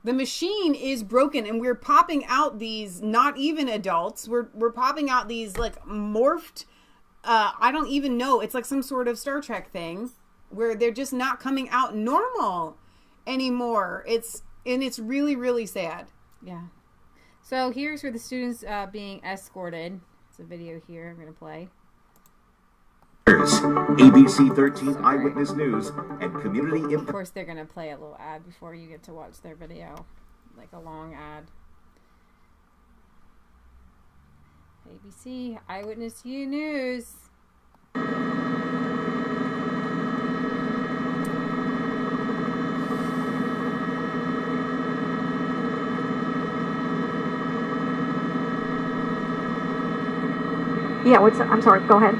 Speaker 1: The machine is broken, and we're popping out these not even adults. We're popping out these like morphed. I don't even know. It's like some sort of Star Trek thing where they're just not coming out normal anymore. It's really, really sad.
Speaker 2: Yeah. So here's where the students being escorted. It's a video here I'm going to play.
Speaker 15: ABC 13 Eyewitness News and Community Impact.
Speaker 2: Of course, they're going to play a little ad before you get to watch their video. Like a long ad. ABC Eyewitness News.
Speaker 5: Yeah, I'm sorry, go ahead.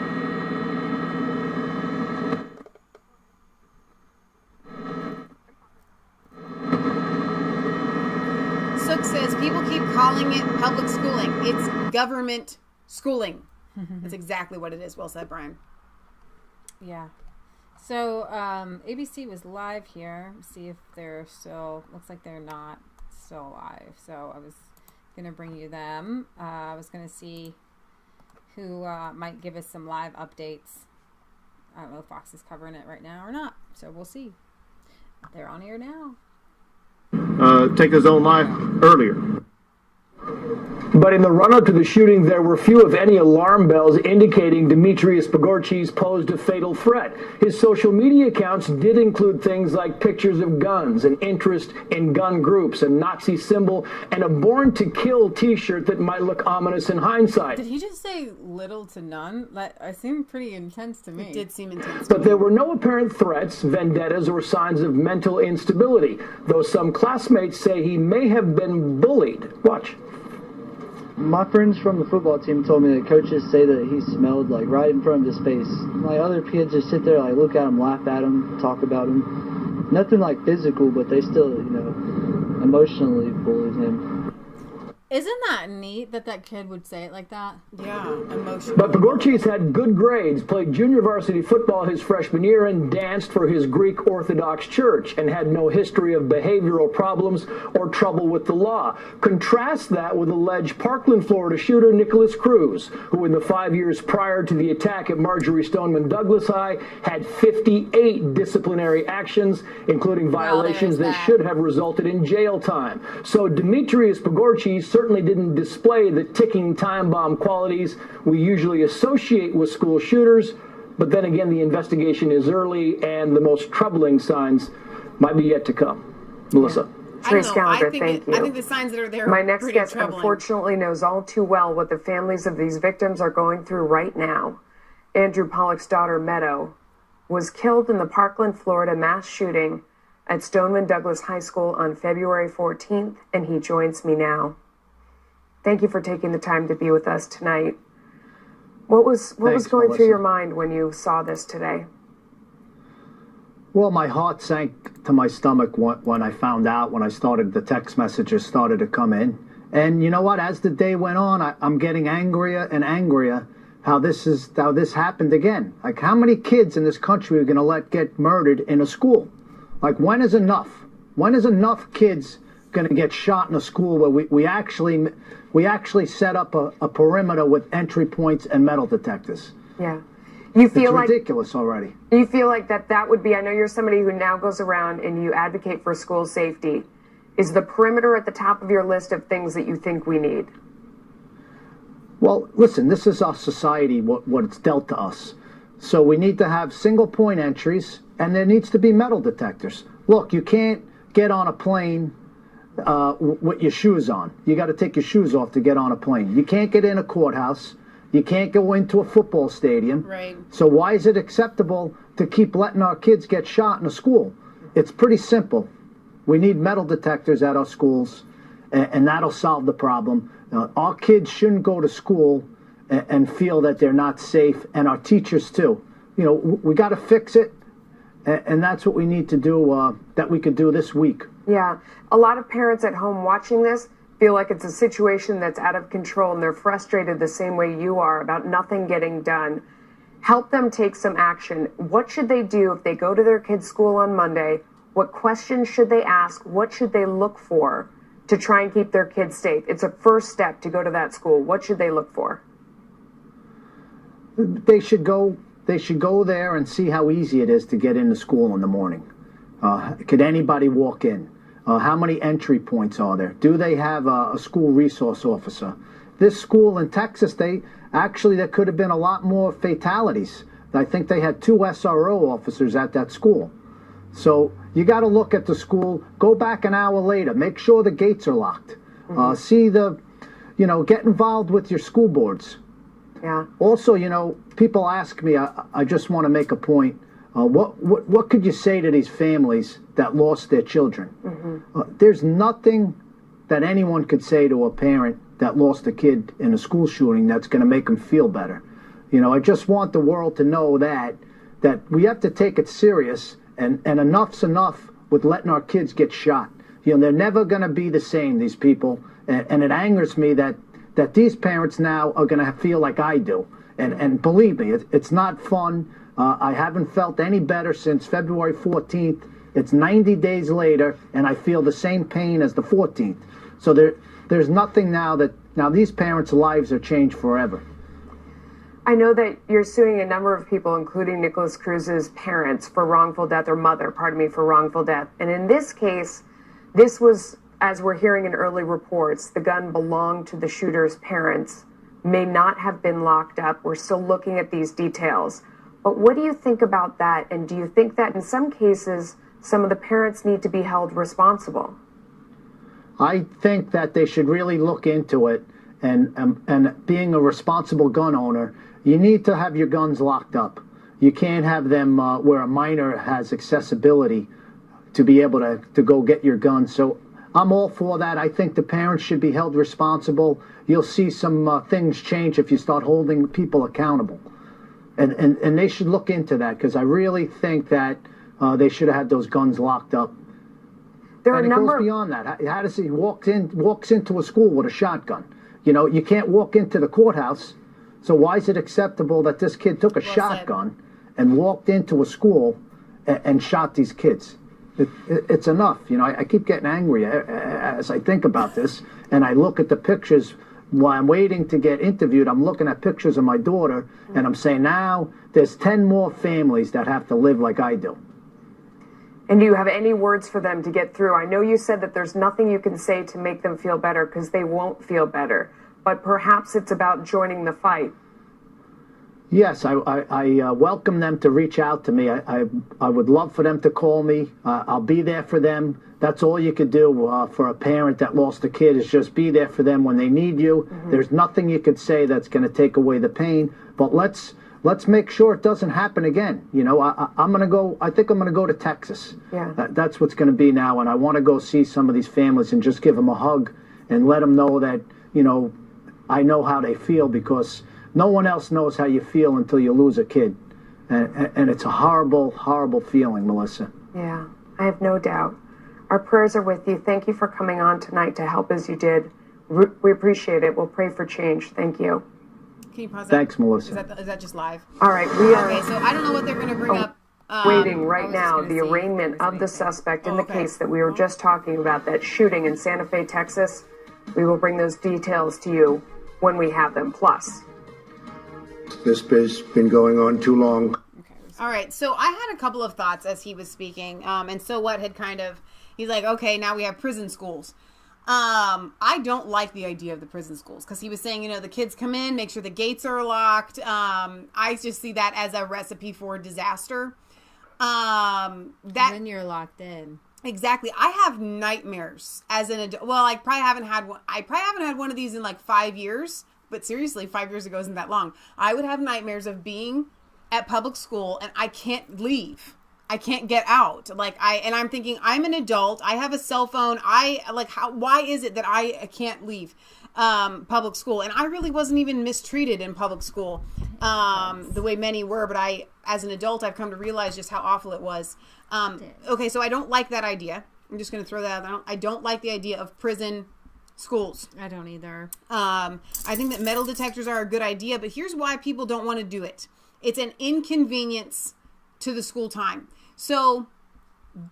Speaker 1: Sook says people keep calling it public schooling. It's government schooling. That's exactly what it is. Well said, Brian.
Speaker 2: Yeah. So ABC was live here. See if they're still, looks like they're not still live. So I was going to bring you them. I was going to see who might give us some live updates. I don't know if Fox is covering it right now or not. So we'll see. They're on air now.
Speaker 9: Take his own life earlier.
Speaker 16: But in the run-up to the shooting, there were few, if any, alarm bells indicating Demetrius Pagorchis posed a fatal threat. His social media accounts did include things like pictures of guns, an interest in gun groups, a Nazi symbol, and a Born to Kill t-shirt that might look ominous in hindsight.
Speaker 2: Did he just say little to none? That seemed pretty intense to me.
Speaker 1: It did seem intense.
Speaker 16: But there were no apparent threats, vendettas, or signs of mental instability, though some classmates say he may have been bullied. Watch.
Speaker 17: My friends from the football team told me that coaches say that he smelled like right in front of his face. Like other kids just sit there, like look at him, laugh at him, talk about him. Nothing like physical, but they still, emotionally bullied him.
Speaker 2: Isn't that neat that kid would say it like that?
Speaker 1: Yeah, emotional.
Speaker 16: But Pagorchis had good grades, played junior varsity football his freshman year, and danced for his Greek Orthodox church, and had no history of behavioral problems or trouble with the law. Contrast that with alleged Parkland, Florida shooter Nicholas Cruz, who in the 5 years prior to the attack at Marjorie Stoneman Douglas High had 58 disciplinary actions, including violations that should have resulted in jail time. So Demetrius Pagorchis certainly didn't display the ticking time bomb qualities we usually associate with school shooters, but then again, the investigation is early and the most troubling signs might be yet to come. Melissa.
Speaker 18: Trace Gallagher, thank you.
Speaker 1: I think the signs that are there
Speaker 18: My
Speaker 1: are
Speaker 18: next
Speaker 1: pretty
Speaker 18: guest,
Speaker 1: troubling.
Speaker 18: unfortunately, knows all too well what the families of these victims are going through right now. Andrew Pollock's daughter, Meadow, was killed in the Parkland, Florida mass shooting at Stoneman Douglas High School on February 14th, and he joins me now. Thank you for taking the time to be with us tonight. What was going through your mind when you saw this today?
Speaker 14: Well, my heart sank to my stomach when I found out, when the text messages started to come in. And you know what? As the day went on, I'm getting angrier and angrier how this happened again. Like, how many kids in this country are going to let get murdered in a school? Like, when is enough? When is enough kids going to get shot in a school where we actually set up a perimeter with entry points and metal detectors?
Speaker 18: Yeah. You feel
Speaker 14: it's ridiculous already.
Speaker 18: You feel like that would be, I know you're somebody who now goes around and you advocate for school safety. Is the perimeter at the top of your list of things that you think we need?
Speaker 14: Well, listen, this is our society, what it's dealt to us. So we need to have single point entries, and there needs to be metal detectors. Look, you can't get on a plane with your shoes on. You got to take your shoes off to get on a plane. You can't get in a courthouse. You can't go into a football stadium.
Speaker 1: Right.
Speaker 14: So why is it acceptable to keep letting our kids get shot in a school? It's pretty simple. We need metal detectors at our schools, and that'll solve the problem. Our kids shouldn't go to school and feel that they're not safe, and our teachers too. We got to fix it, and that's what we need to do, that we could do this week.
Speaker 18: Yeah. A lot of parents at home watching this feel like it's a situation that's out of control, and they're frustrated the same way you are about nothing getting done. Help them take some action. What should they do if they go to their kids' school on Monday? What questions should they ask? What should they look for to try and keep their kids safe? It's a first step to go to that school. What should they look for?
Speaker 19: They should go there and see how easy it is to get into school in the morning. Could anybody walk in? How many entry points are there? Do they have a school resource officer? This school in Texas, there could have been a lot more fatalities. I think they had 2 SRO officers at that school. So you got to look at the school, go back an hour later, make sure the gates are locked. Get involved with your school boards.
Speaker 18: Yeah.
Speaker 19: Also, people ask me, I just want to make a point. What could you say to these families that lost their children? There's nothing that anyone could say to a parent that lost a kid in a school shooting that's going to make them feel better. I just want the world to know that we have to take it serious, and enough's enough with letting our kids get shot. They're never going to be the same, these people, and it angers me that these parents now are going to feel like I do. And believe me, it's not fun. I haven't felt any better since February 14th. It's 90 days later, and I feel the same pain as the 14th. So there's nothing now these parents' lives are changed forever.
Speaker 18: I know that you're suing a number of people, including Nicholas Cruz's parents, for wrongful death, or mother, pardon me, for wrongful death. And in this case, this was, as we're hearing in early reports, the gun belonged to the shooter's parents, may not have been locked up. We're still looking at these details. But what do you think about that? And do you think that in some cases, some of the parents need to be held responsible?
Speaker 19: I think that they should really look into it. And being a responsible gun owner, you need to have your guns locked up. You can't have them where a minor has accessibility to be able to go get your gun. So I'm all for that. I think the parents should be held responsible. You'll see some things change if you start holding people accountable. And they should look into that, because I really think that they should have had those guns locked up.
Speaker 18: There are
Speaker 19: and it goes beyond that. How does he walks into a school with a shotgun? You can't walk into the courthouse. So why is it acceptable that this kid took a shotgun and walked into a school and shot these kids? It's enough. I keep getting angry as I think about this, and I look at the pictures. While I'm waiting to get interviewed, I'm looking at pictures of my daughter, and I'm saying, now there's 10 more families that have to live like I do.
Speaker 18: And do you have any words for them to get through? I know you said that there's nothing you can say to make them feel better, because they won't feel better. But perhaps it's about joining the fight.
Speaker 19: Yes, I welcome them to reach out to me. I would love for them to call me. I'll be there for them. That's all you could do for a parent that lost a kid, is just be there for them when they need you. There's nothing you could say that's going to take away the pain. But let's make sure it doesn't happen again. I'm going to go. I think I'm going to go to Texas.
Speaker 18: Yeah.
Speaker 19: That's what's going to be now, and I want to go see some of these families and just give them a hug and let them know that I know how they feel, because no one else knows how you feel until you lose a kid. And it's a horrible, horrible feeling, Melissa.
Speaker 18: Yeah, I have no doubt. Our prayers are with you. Thank you for coming on tonight to help as you did. We appreciate it. We'll pray for change. Thank you.
Speaker 1: Can you pause that?
Speaker 19: Thanks, Melissa.
Speaker 1: Is that just live?
Speaker 18: All right. We are
Speaker 1: okay, so I don't know what they're going to bring up.
Speaker 18: Waiting right now the arraignment of the suspect in the case that we were just talking about, that shooting in Santa Fe, Texas. We will bring those details to you when we have them. Plus,
Speaker 14: this has been going on too long.
Speaker 1: All right, so I had a couple of thoughts as he was speaking, and so what had kind of, he's like, okay, now we have prison schools. I don't like the idea of the prison schools, because he was saying, the kids come in, make sure the gates are locked. I just see that as a recipe for disaster.
Speaker 2: Then you're locked in.
Speaker 1: Exactly. I have nightmares as an adult. Well, I probably haven't had one of these in like 5 years. But seriously, 5 years ago isn't that long. I would have nightmares of being at public school and I can't leave. I can't get out. And I'm thinking, I'm an adult. I have a cell phone. Why is it that I can't leave public school? And I really wasn't even mistreated in public school the way many were. But as an adult, I've come to realize just how awful it was. Okay, so I don't like that idea. I'm just going to throw that out. I don't like the idea of prison schools.
Speaker 2: I don't either.
Speaker 1: I think that metal detectors are a good idea, but here's why people don't want to do it. It's an inconvenience to the school time. So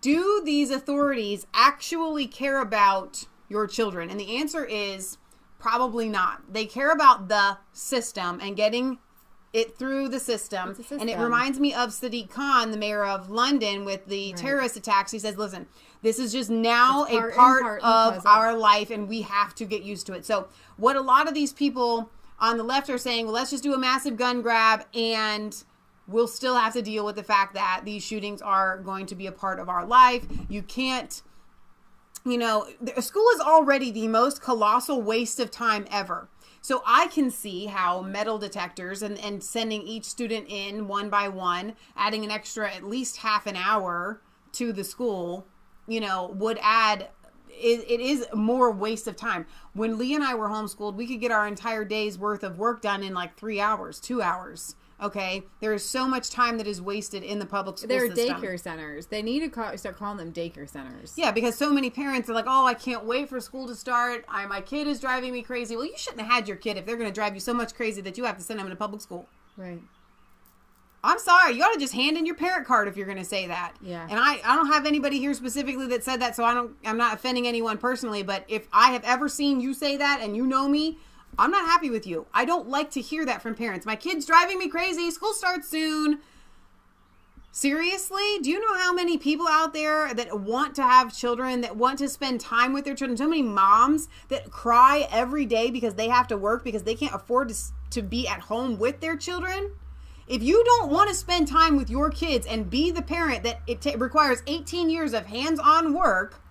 Speaker 1: do these authorities actually care about your children? And the answer is probably not. They care about the system and getting it through the system. And it reminds me of Sadiq Khan, the mayor of London, with the terrorist attacks. He says, listen, this is just now a part of our life and we have to get used to it. So what a lot of these people on the left are saying, well, let's just do a massive gun grab and we'll still have to deal with the fact that these shootings are going to be a part of our life. You can't, school is already the most colossal waste of time ever. So I can see how metal detectors and sending each student in one by one, adding an extra at least half an hour to the school, would add, it is more waste of time. When Lee and I were homeschooled, we could get our entire day's worth of work done in like 3 hours, 2 hours. Okay, there is so much time that is wasted in the public school system.
Speaker 2: They're daycare centers. They need to start calling them daycare centers.
Speaker 1: Yeah, because so many parents are like, oh, I can't wait for school to start. My kid is driving me crazy. Well, you shouldn't have had your kid if they're going to drive you so much crazy that you have to send them to public school.
Speaker 2: Right.
Speaker 1: I'm sorry. You ought to just hand in your parent card if you're going to say that.
Speaker 2: Yeah.
Speaker 1: And I don't have anybody here specifically that said that, so I'm not offending anyone personally. But if I have ever seen you say that and you know me, I'm not happy with you. I don't like to hear that from parents. My kid's driving me crazy. School starts soon. Seriously? Do you know how many people out there that want to have children, that want to spend time with their children? So many moms that cry every day because they have to work because they can't afford to be at home with their children. If you don't want to spend time with your kids and be the parent that it requires 18 years of hands-on work,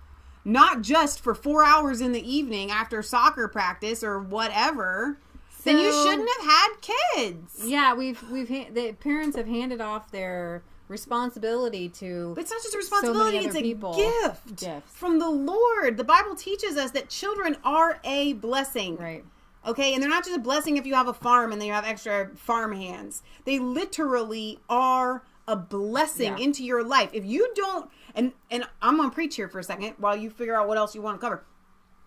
Speaker 1: not just for 4 hours in the evening after soccer practice or whatever, then you shouldn't have had kids.
Speaker 2: Yeah, the parents have handed off their responsibility to.
Speaker 1: But it's not just a responsibility; it's a gift from the Lord. The Bible teaches us that children are a blessing.
Speaker 2: Right.
Speaker 1: Okay, and they're not just a blessing if you have a farm and then you have extra farm hands. They literally are a blessing into your life. If you don't, and I'm going to preach here for a second while you figure out what else you want to cover.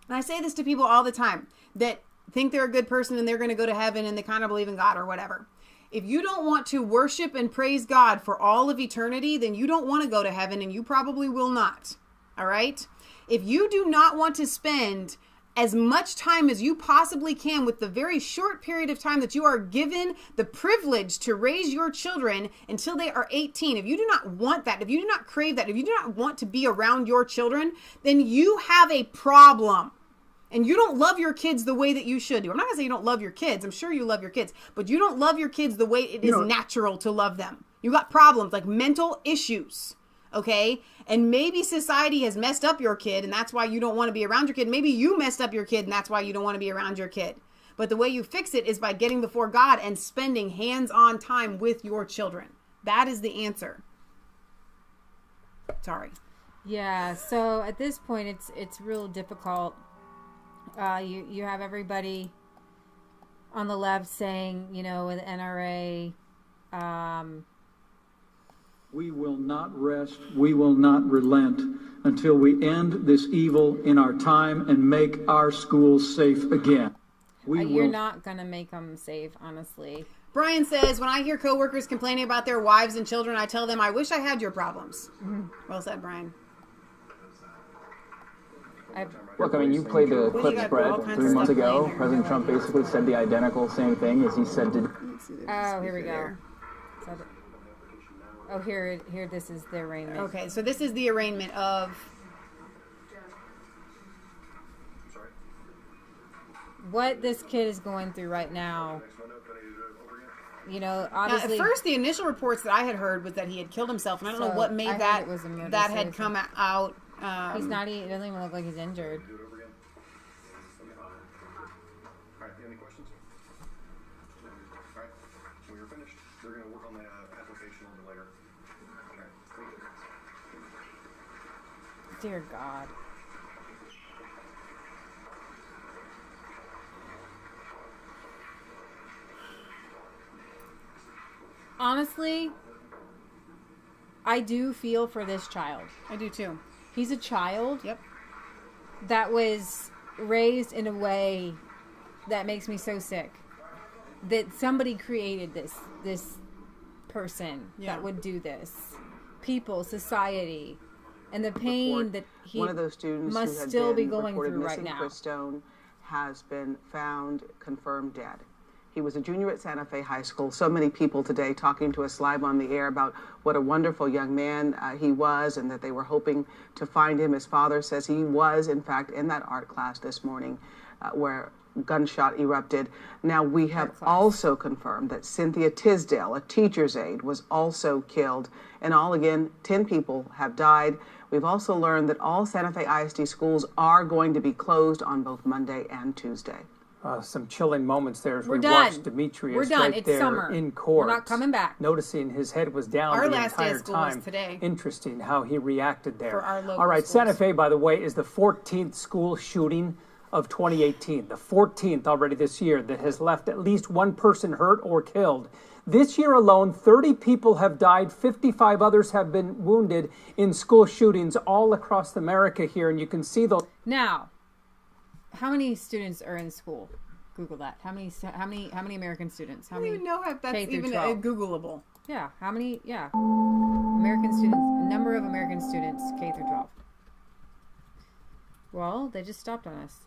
Speaker 1: And I say this to people all the time that think they're a good person and they're going to go to heaven and they kind of believe in God or whatever. If you don't want to worship and praise God for all of eternity, then you don't want to go to heaven and you probably will not. All right? If you do not want to spend as much time as you possibly can with the very short period of time that you are given the privilege to raise your children until they are 18. If you do not want that, if you do not crave that, if you do not want to be around your children, then you have a problem. And you don't love your kids the way that you should do. I'm not going to say you don't love your kids. I'm sure you love your kids. But you don't love your kids the way it is natural to love them. You got problems like mental issues. Okay? And maybe society has messed up your kid and that's why you don't want to be around your kid. Maybe you messed up your kid and that's why you don't want to be around your kid. But the way you fix it is by getting before God and spending hands-on time with your children. That is the answer. Sorry.
Speaker 2: Yeah, so at this point it's real difficult. You have everybody on the left saying, with the NRA,
Speaker 20: we will not rest, we will not relent until we end this evil in our time and make our schools safe again.
Speaker 2: You're not going to make them safe, honestly.
Speaker 1: Brian says, when I hear coworkers complaining about their wives and children, I tell them, I wish I had your problems. Mm-hmm. Well said, Brian.
Speaker 21: Look, you played the clip spread 3 months ago. President Trump basically said the identical same thing as he said to...
Speaker 2: Oh, here we go. Oh, here, this is the arraignment.
Speaker 1: Okay, so this is the arraignment of...
Speaker 2: what this kid is going through right now. Obviously...
Speaker 1: Now, at first, the initial reports that I had heard was that he had killed himself, and I don't know what made that had come out.
Speaker 2: He's not. He doesn't even look like he's injured.
Speaker 9: Any questions? All right, when you're finished, they're going to work on the application a little bit later. Okay.
Speaker 2: Dear God. Honestly, I do feel for this child.
Speaker 1: I do too.
Speaker 2: He's a child.
Speaker 1: Yep.
Speaker 2: That was raised in a way that makes me so sick. That somebody created this person that would do this. People, society, and the pain that he
Speaker 4: one of those students
Speaker 2: must
Speaker 4: who had
Speaker 2: still be
Speaker 4: been
Speaker 2: going
Speaker 4: reported
Speaker 2: through right
Speaker 4: missing,
Speaker 2: now.
Speaker 4: Chris Stone, has been found confirmed dead. He was a junior at Santa Fe High School. So many people today talking to us live on the air about what a wonderful young man he was, and that they were hoping to find him. His father says he was, in fact, in that art class this morning where gunshot erupted. Now, we have also confirmed that Cynthia Tisdale, a teacher's aide, was also killed. In all, again, 10 people have died. We've also learned that all Santa Fe ISD schools are going to be closed on both Monday and Tuesday.
Speaker 22: Some chilling moments there as
Speaker 2: We're
Speaker 22: we
Speaker 2: done.
Speaker 22: watched Demetrius
Speaker 2: We're done.
Speaker 22: right
Speaker 2: It's
Speaker 22: there
Speaker 2: summer.
Speaker 22: in court.
Speaker 2: We're not coming back.
Speaker 22: Noticing his head was down
Speaker 1: Our
Speaker 22: the
Speaker 1: last day
Speaker 22: entire
Speaker 1: of school was
Speaker 22: time.
Speaker 1: today.
Speaker 22: Interesting how he reacted there.
Speaker 1: For our local
Speaker 22: All right,
Speaker 1: schools.
Speaker 22: Santa Fe, by the way, is the 14th school shooting of 2018. The 14th already this year that has left at least one person hurt or killed. This year alone, 30 people have died, 55 others have been wounded in school shootings all across America here, and you can see those.
Speaker 2: Now, how many students are in school? Google that. How many American students? How
Speaker 1: I don't
Speaker 2: many?
Speaker 1: even know if that's
Speaker 2: K through
Speaker 1: even
Speaker 2: 12?
Speaker 1: Googleable.
Speaker 2: Yeah. How many? Yeah. American students. Number of American students K through 12. Well, they just stopped on us.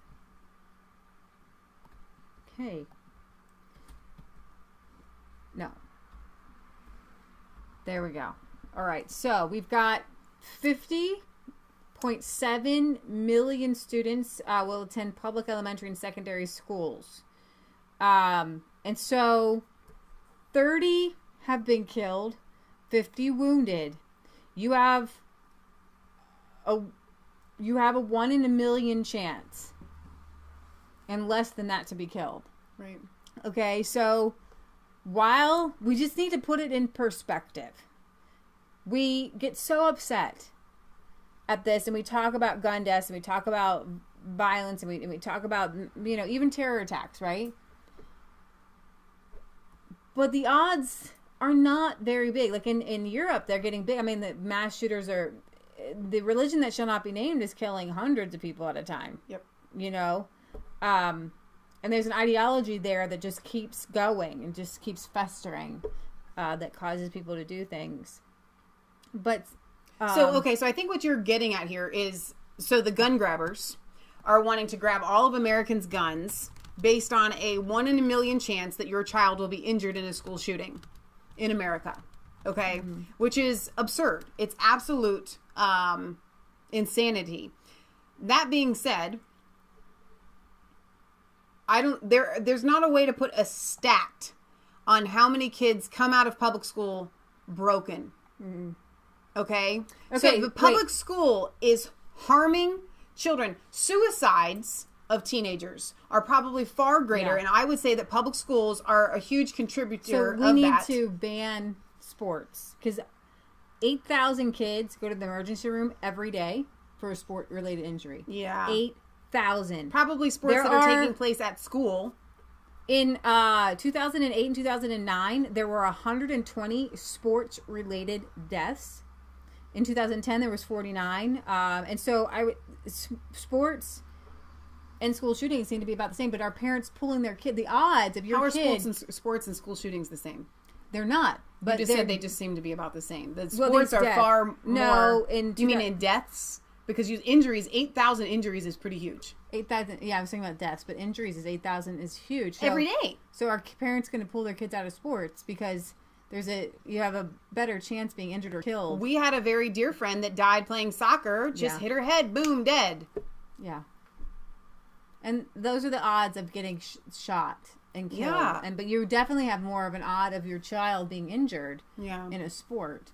Speaker 2: Okay. No. There we go. All right. So we've got 50.7 million students will attend public elementary and secondary schools. And so 30 have been killed, 50 wounded. You have a 1 in a million chance, and less than that to be killed.
Speaker 1: Right.
Speaker 2: Okay, so while we just need to put it in perspective, we get so upset at this, and we talk about gun deaths, and we talk about violence, and we talk about, you know, even terror attacks, right? But the odds are not very big. Like in Europe, they're getting big. I mean, the mass shooters are, the religion that shall not be named is killing hundreds of people at a time.
Speaker 1: Yep.
Speaker 2: You know? And there's an ideology there that just keeps going and just keeps festering, that causes people to do things. But
Speaker 1: so I think what you're getting at here is, so the gun grabbers are wanting to grab all of Americans' guns based on a 1 in a million chance that your child will be injured in a school shooting in America. Okay? Mm-hmm. Which is absurd. It's absolute insanity. That being said, there's not a way to put a stat on how many kids come out of public school broken. Mm-hmm. Okay? So the public school is harming children. Suicides of teenagers are probably far greater, and I would say that public schools are a huge contributor of that.
Speaker 2: So we need to ban sports, because 8,000 kids go to the emergency room every day for a sport-related injury.
Speaker 1: Yeah.
Speaker 2: 8,000.
Speaker 1: Probably sports that are taking place at school.
Speaker 2: In 2008 and 2009, there were 120 sports-related deaths. In 2010, there was 49. And so sports and school shootings seem to be about the same, but our parents pulling their kid, the odds of your kid...
Speaker 1: How are sports and school shootings the same?
Speaker 2: They're not.
Speaker 1: But you just said they just seem to be about the same. The sports are far more...
Speaker 2: No,
Speaker 1: you mean in deaths? Because injuries, 8,000 injuries is pretty huge.
Speaker 2: 8,000, yeah, I was thinking about deaths, but injuries is 8,000 is huge. So,
Speaker 1: every day.
Speaker 2: So are parents going to pull their kids out of sports because you have a better chance being injured or killed?
Speaker 1: We had a very dear friend that died playing soccer, just hit her head, boom, dead.
Speaker 2: Yeah. And those are the odds of getting shot and killed.
Speaker 1: Yeah.
Speaker 2: But you definitely have more of an odd of your child being injured in a sport.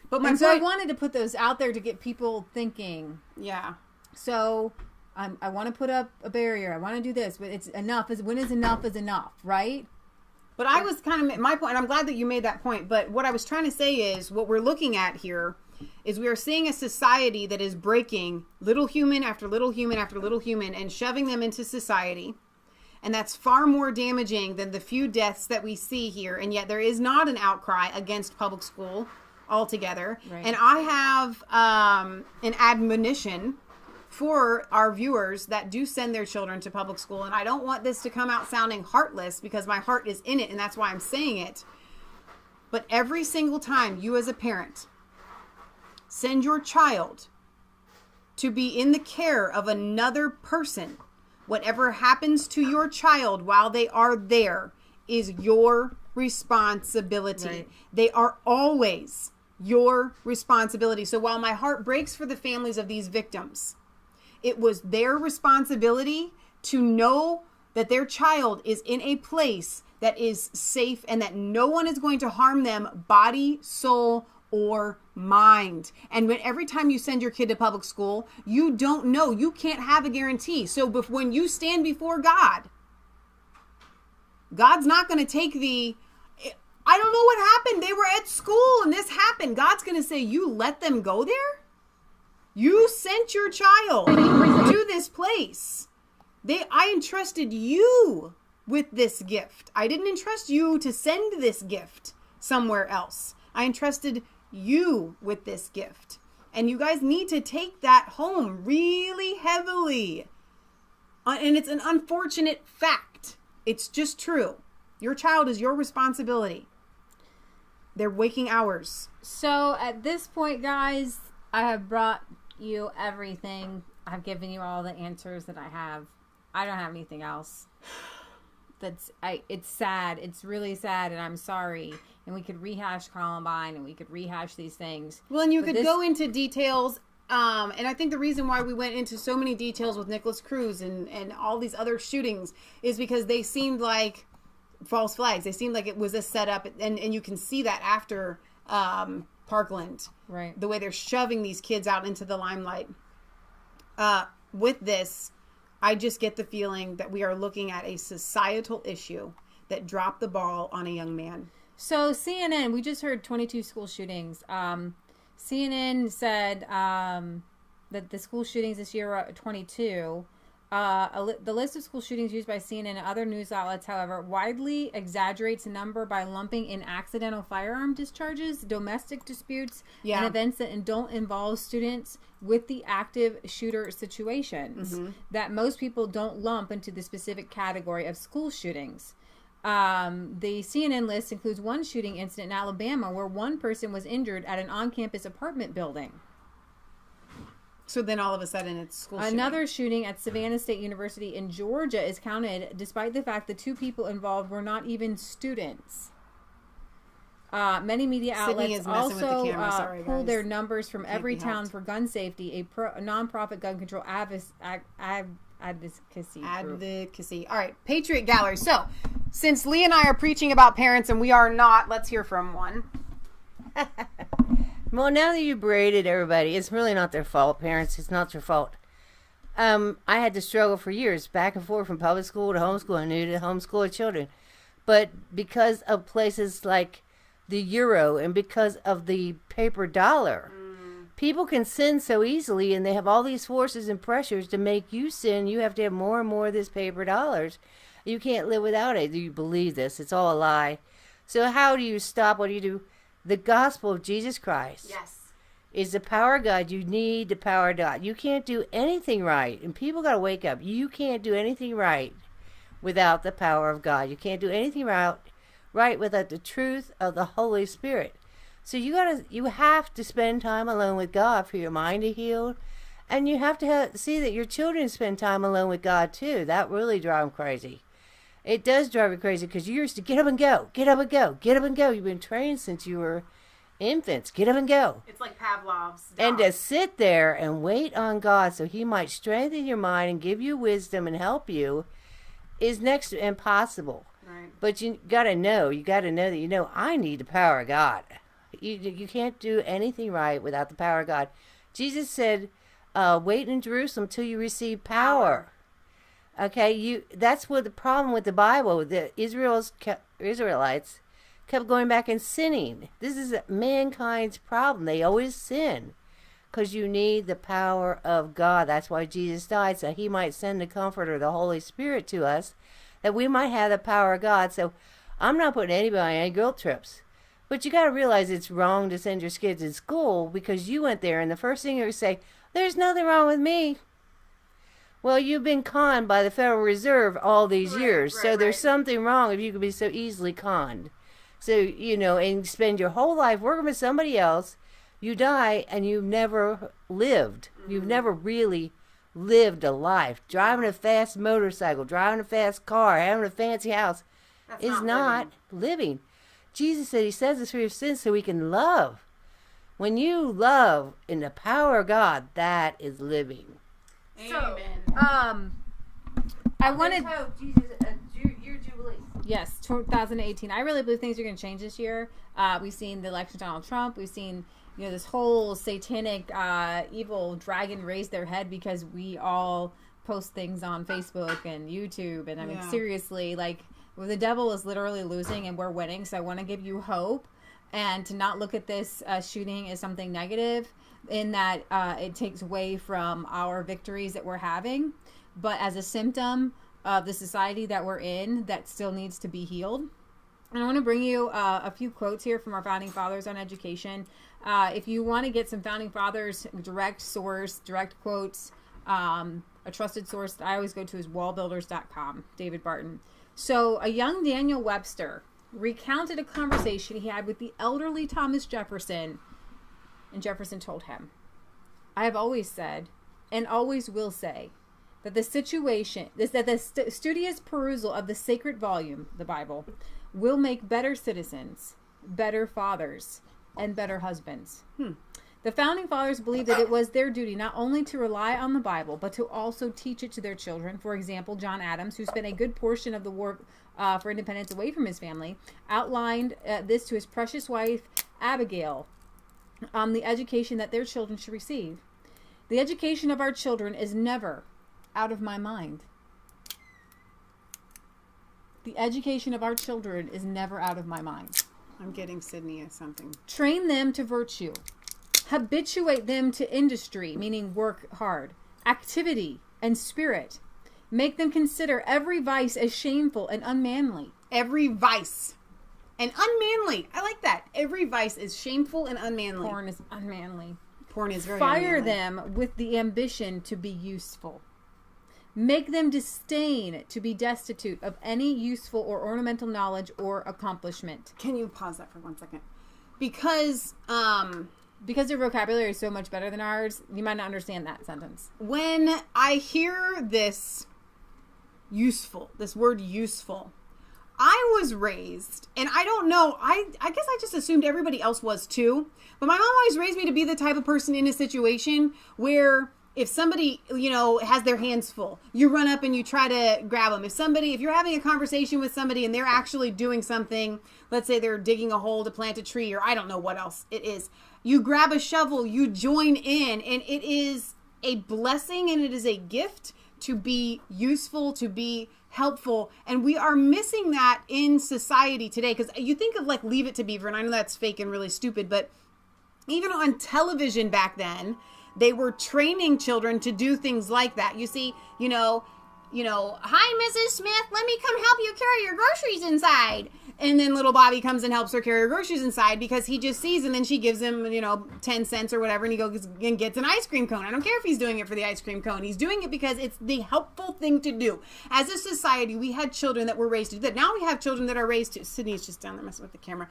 Speaker 1: But my
Speaker 2: so I wanted to put those out there to get people thinking.
Speaker 1: Yeah.
Speaker 2: So I want to put up a barrier. I want to do this, but it's enough. When is enough, right?
Speaker 1: But I was kind of, my point, and I'm glad that you made that point, but what I was trying to say is, what we're looking at here is we are seeing a society that is breaking little human after little human after little human and shoving them into society. And that's far more damaging than the few deaths that we see here. And yet there is not an outcry against public school altogether.
Speaker 2: Right.
Speaker 1: And I have an admonition for our viewers that do send their children to public school. And I don't want this to come out sounding heartless, because my heart is in it, and that's why I'm saying it. But every single time you as a parent send your child to be in the care of another person, whatever happens to your child while they are there is your responsibility.
Speaker 2: Right.
Speaker 1: They are always your responsibility. So while my heart breaks for the families of these victims, it was their responsibility to know that their child is in a place that is safe and that no one is going to harm them, body, soul, or mind. And every time you send your kid to public school, you don't know. You can't have a guarantee. So when you stand before God, God's not going to take I don't know what happened. They were at school and this happened. God's going to say, you let them go there? You sent your child to this place. I entrusted you with this gift. I didn't entrust you to send this gift somewhere else. I entrusted you with this gift. And you guys need to take that home really heavily. And it's an unfortunate fact. It's just true. Your child is your responsibility. They're waking hours.
Speaker 2: So at this point, guys, I have brought you everything. I've given you all the answers that I have. I don't have anything else. It's sad. It's really sad, and I'm sorry. And we could rehash Columbine, and we could rehash these things.
Speaker 1: Well, and you could go into details. And I think the reason why we went into so many details with Nicholas Cruz and all these other shootings is because they seemed like false flags. They seemed like it was a setup, and you can see that after Parkland,
Speaker 2: right?
Speaker 1: The way they're shoving these kids out into the limelight. With this, I just get the feeling that we are looking at a societal issue that dropped the ball on a young man.
Speaker 2: So CNN, we just heard 22 school shootings. CNN said that the school shootings this year are 22. The list of school shootings used by CNN and other news outlets, however, widely exaggerates the number by lumping in accidental firearm discharges, domestic disputes, and events that don't involve students with the active shooter situations that most people don't lump into the specific category of school shootings. The CNN list includes one shooting incident in Alabama where one person was injured at an on-campus apartment building.
Speaker 1: So then all of a sudden it's school shooting.
Speaker 2: Another shooting at Savannah State University in Georgia is counted despite the fact the two people involved were not even students. Many media outlets also pull their numbers from Every Town for Gun Safety, a nonprofit gun control advocacy.
Speaker 1: All right, Patriot Gallery. So, since Lee and I are preaching about parents and we are not, let's hear from one.
Speaker 3: Well, now that you berated everybody, it's really not their fault, parents. It's not your fault. I had to struggle for years, back and forth from public school to homeschool. I knew to homeschool children. But because of places like the euro and because of the paper dollar, people can sin so easily, and they have all these forces and pressures to make you sin. You have to have more and more of this paper dollars. You can't live without it. Do you believe this? It's all a lie. So how do you stop? What do you do? The gospel of Jesus Christ is the power of God. You need the power of God. You can't do anything right. And people got to wake up. You can't do anything right without the power of God. You can't do anything right without the truth of the Holy Spirit. So you have to spend time alone with God for your mind to heal. And you have to see that your children spend time alone with God too. That really drives them crazy. It does drive you crazy because you used to get up and go, get up and go, get up and go. You've been trained since you were infants. Get up and go.
Speaker 1: It's like Pavlov's dog.
Speaker 3: And to sit there and wait on God so he might strengthen your mind and give you wisdom and help you is next to impossible.
Speaker 1: Right.
Speaker 3: But you got to know that, I need the power of God. You can't do anything right without the power of God. Jesus said, wait in Jerusalem till you receive power. Okay, that's what the problem with the Bible. The Israelites kept going back and sinning. This is mankind's problem. They always sin because you need the power of God. That's why Jesus died, so he might send the Comforter, the Holy Spirit, to us, that we might have the power of God. So I'm not putting anybody on any guilt trips, But you got to realize it's wrong to send your kids to school because you went there, and the first thing you're going to say, there's nothing wrong with me. Well, you've been conned by the Federal Reserve all these years, so there's something wrong if you can be so easily conned. So, you know, and spend your whole life working with somebody else, you die, and you've never lived. You've never really lived a life. Driving a fast motorcycle, driving a fast car, having a fancy house is not living. Jesus said he says us for your sins so we can love. When you love in the power of God, that is living.
Speaker 2: So, I wanted
Speaker 3: your Jubilee.
Speaker 2: Yes, 2018. I really believe things are going to change this year. We've seen the election of Donald Trump. We've seen, you know, this whole satanic, evil dragon raise their head because we all post things on Facebook and YouTube. And I mean, seriously, like, well, the devil is literally losing and we're winning. So I want to give you hope and to not look at this shooting as something negative, in that it takes away from our victories that we're having, but as a symptom of the society that we're in that still needs to be healed. And I want to bring you a few quotes here from our founding fathers on education. If you want to get some founding fathers direct source, direct quotes, a trusted source that I always go to is wallbuilders.com, David Barton. So a young Daniel Webster recounted a conversation he had with the elderly Thomas Jefferson. And Jefferson told him, I have always said, and always will say, that the studious perusal of the sacred volume, the Bible, will make better citizens, better fathers, and better husbands. The founding fathers believed that it was their duty not only to rely on the Bible, but to also teach it to their children. For example, John Adams, who spent a good portion of the war for independence away from his family, outlined this to his precious wife, Abigail, on the education that their children should receive. The education of our children is never out of my mind. The education of our children is never out of my mind.
Speaker 1: I'm getting Sydney something.
Speaker 2: Train them to virtue. Habituate them to industry, meaning work hard, activity, and spirit. Make them consider every vice as shameful and unmanly.
Speaker 1: Every vice. And unmanly. I like that. Every vice is shameful and unmanly.
Speaker 2: Porn is unmanly.
Speaker 1: Porn is very
Speaker 2: Fire
Speaker 1: unmanly.
Speaker 2: them with the ambition to be useful. Make them disdain to be destitute of any useful or ornamental knowledge or accomplishment.
Speaker 1: Can you pause that for 1 second? Because
Speaker 2: their vocabulary is so much better than ours, you might not understand that sentence.
Speaker 1: When I hear this word useful, I was raised, and I don't know, I guess I just assumed everybody else was too, but my mom always raised me to be the type of person in a situation where if somebody, you know, has their hands full, you run up and you try to grab them. If you're having a conversation with somebody and they're actually doing something, let's say they're digging a hole to plant a tree, or I don't know what else it is, you grab a shovel, you join in, and it is a blessing and it is a gift to be useful, to be helpful, and we are missing that in society today. Because you think of like Leave It to Beaver, and I know that's fake and really stupid, but even on television back then, they were training children to do things like that. You see, you know, hi, Mrs. Smith, let me come help you carry your groceries inside. And then little Bobby comes and helps her carry her groceries inside because he just sees, and then she gives him, 10 cents or whatever, and he goes and gets an ice cream cone. I don't care if he's doing it for the ice cream cone. He's doing it because it's the helpful thing to do. As a society, we had children that were raised to do that. Now we have children that are raised to, Sydney's just down there messing with the camera,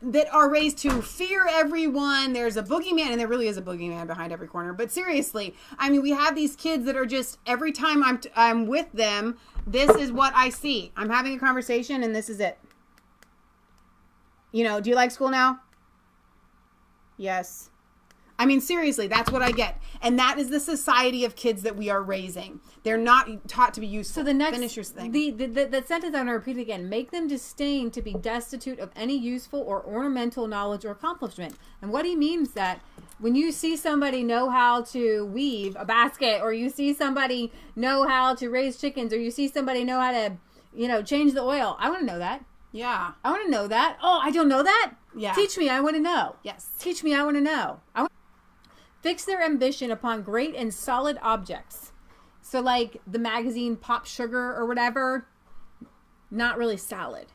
Speaker 1: that are raised to fear everyone. There's a boogeyman, and there really is a boogeyman behind every corner. But seriously, I mean, we have these kids that are just, every time I'm with them, this is what I see. I'm having a conversation, and this is it. Do you like school now? Yes. I mean, seriously, that's what I get. And that is the society of kids that we are raising. They're not taught to be useful.
Speaker 2: So the next,
Speaker 1: finish your thing.
Speaker 2: The sentence I'm going to repeat again. Make them disdain to be destitute of any useful or ornamental knowledge or accomplishment. And what he means that when you see somebody know how to weave a basket, or you see somebody know how to raise chickens, or you see somebody know how to, change the oil. I want to know that.
Speaker 1: Yeah.
Speaker 2: I want to know that. Oh, I don't know that?
Speaker 1: Yeah.
Speaker 2: Teach me, I want to know.
Speaker 1: Yes.
Speaker 2: Teach me, I want to know. Fix their ambition upon great and solid objects. So like the magazine Pop Sugar or whatever, not really solid.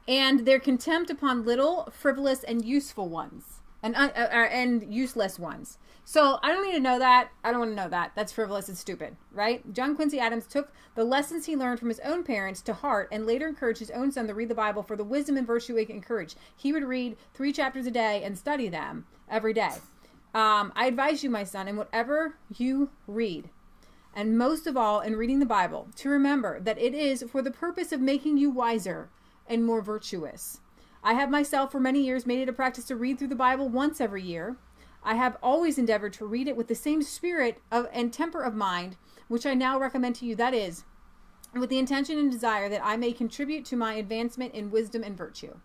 Speaker 2: and their contempt upon little, frivolous, and useful ones, and useless ones. So I don't need to know that. I don't want to know that. That's frivolous and stupid, right? John Quincy Adams took the lessons he learned from his own parents to heart and later encouraged his own son to read the Bible for the wisdom and virtue it encouraged. He would read 3 chapters a day and study them every day. I advise you, my son, in whatever you read, and most of all in reading the Bible, to remember that it is for the purpose of making you wiser and more virtuous. I have myself for many years made it a practice to read through the Bible once every year. I have always endeavored to read it with the same spirit and temper of mind, which I now recommend to you, that is, with the intention and desire that I may contribute to my advancement in wisdom and virtue.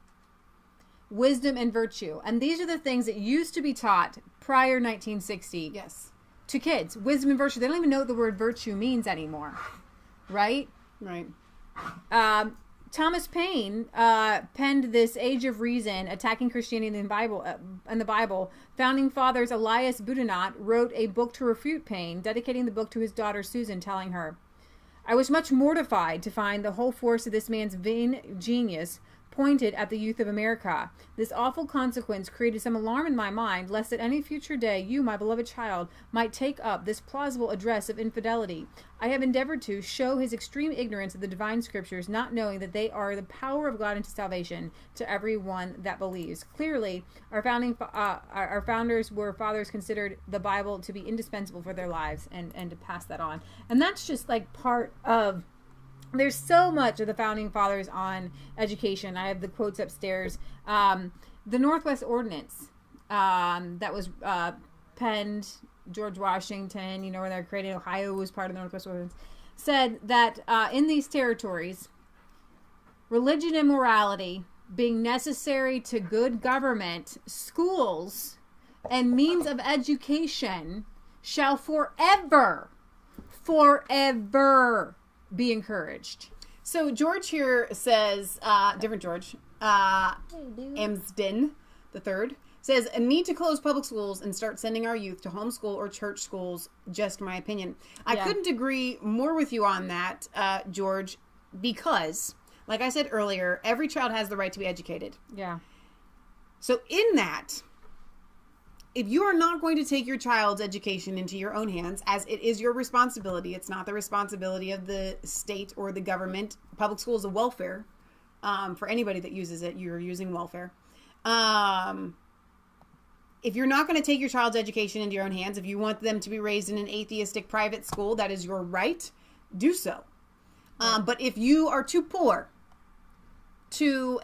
Speaker 2: Wisdom and virtue. And these are the things that used to be taught prior 1960.
Speaker 1: Yes.
Speaker 2: To kids. Wisdom and virtue. They don't even know what the word virtue means anymore. Right?
Speaker 1: Right.
Speaker 2: Thomas Paine penned this Age of Reason, attacking Christianity in the Bible. Founding fathers Elias Boudinot wrote a book to refute Paine, dedicating the book to his daughter Susan, telling her, "I was much mortified to find the whole force of this man's vain genius pointed at the youth of America. This awful consequence created some alarm in my mind, lest at any future day you, my beloved child, might take up this plausible address of infidelity. I have endeavored to show his extreme ignorance of the divine scriptures, not knowing that they are the power of God into salvation to every one that believes." Clearly, our founders were fathers considered the Bible to be indispensable for their lives and to pass that on. And that's just like part of... There's so much of the founding fathers on education. I have the quotes upstairs. The Northwest Ordinance that was penned, George Washington, you know, where they're created, Ohio was part of the Northwest Ordinance, said that in these territories, religion and morality being necessary to good government, schools, and means of education shall forever be encouraged.
Speaker 1: So George here says, different George, Amsden the third says, a need to close public schools and start sending our youth to homeschool or church schools. Just my opinion. I couldn't agree more with you on that, George, because, like I said earlier, every child has the right to be educated.
Speaker 2: Yeah.
Speaker 1: So in that, if you are not going to take your child's education into your own hands, as it is your responsibility, it's not the responsibility of the state or the government. Public school is a welfare. For anybody that uses it, you're using welfare. If you're not going to take your child's education into your own hands, if you want them to be raised in an atheistic private school, that is your right. Do so. But if you are too poor to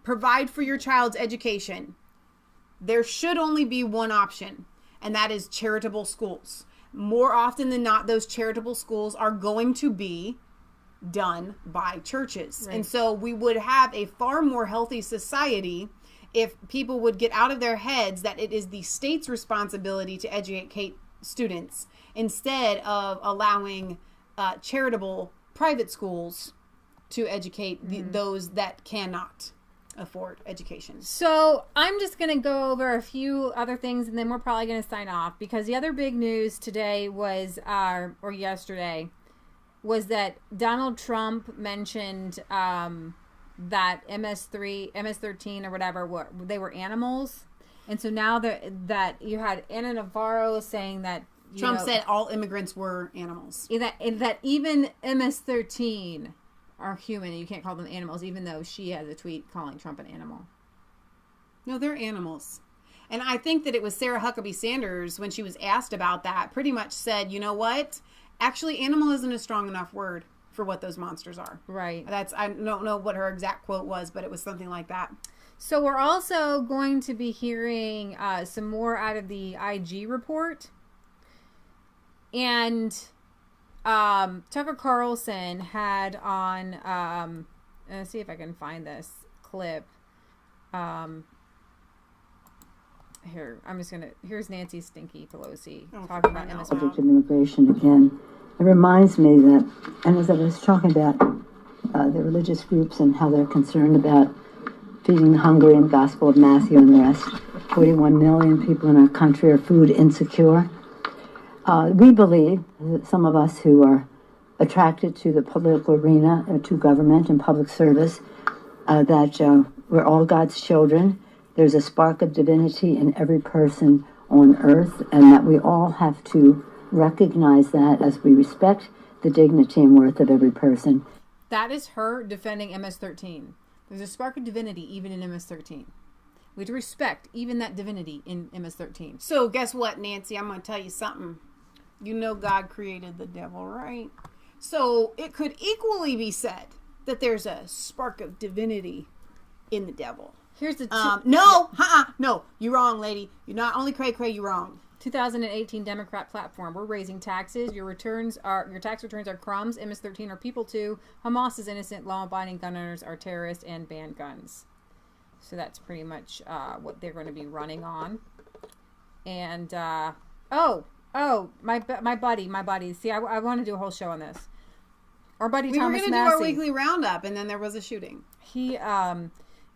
Speaker 1: provide for your child's education, there should only be one option, and that is charitable schools. More often than not, those charitable schools are going to be done by churches. Right. And so we would have a far more healthy society if people would get out of their heads that it is the state's responsibility to educate students instead of allowing charitable private schools to educate those that cannot afford education.
Speaker 2: So I'm just going to go over a few other things and then we're probably going to sign off, because the other big news today was, or yesterday, was that Donald Trump mentioned that MS-13 or whatever, they were animals. And so now that you had Anna Navarro saying that
Speaker 1: Trump said all immigrants were animals.
Speaker 2: That even MS-13 are human and you can't call them animals, even though she has a tweet calling Trump an animal.
Speaker 1: No, they're animals. And I think that it was Sarah Huckabee Sanders, when she was asked about that, pretty much said, you know what? Actually, animal isn't a strong enough word for what those monsters are.
Speaker 2: Right.
Speaker 1: I don't know what her exact quote was, but it was something like that.
Speaker 2: So we're also going to be hearing some more out of the IG report. And Tucker Carlson had on, let's see if I can find this clip. Here, here's Nancy Stinky Pelosi talking about MS.
Speaker 6: Subject of immigration again. It reminds me that, and as I was talking about the religious groups and how they're concerned about feeding the hungry and the Gospel of Matthew and the rest, 41 million people in our country are food insecure. We believe, some of us who are attracted to the political arena, to government and public service, that we're all God's children. There's a spark of divinity in every person on earth, and that we all have to recognize that as we respect the dignity and worth of every person.
Speaker 2: That is her defending MS-13. There's a spark of divinity even in MS-13. We have to respect even that divinity in MS-13.
Speaker 1: So guess what, Nancy? I'm going to tell you something. You know God created the devil, right? So it could equally be said that there's a spark of divinity in the devil.
Speaker 2: Here's the
Speaker 1: no, you're wrong, lady. You're not only cray, you're wrong.
Speaker 2: 2018 Democrat platform. We're raising taxes. Your tax returns are crumbs. MS-13 are people too. Hamas is innocent. Law-abiding gun owners are terrorists and ban guns. So that's pretty much what they're going to be running on. And my buddy. See, I want to do a whole show on this. Our buddy
Speaker 1: we
Speaker 2: Thomas
Speaker 1: were going to do our weekly roundup, and then there was a shooting.
Speaker 2: He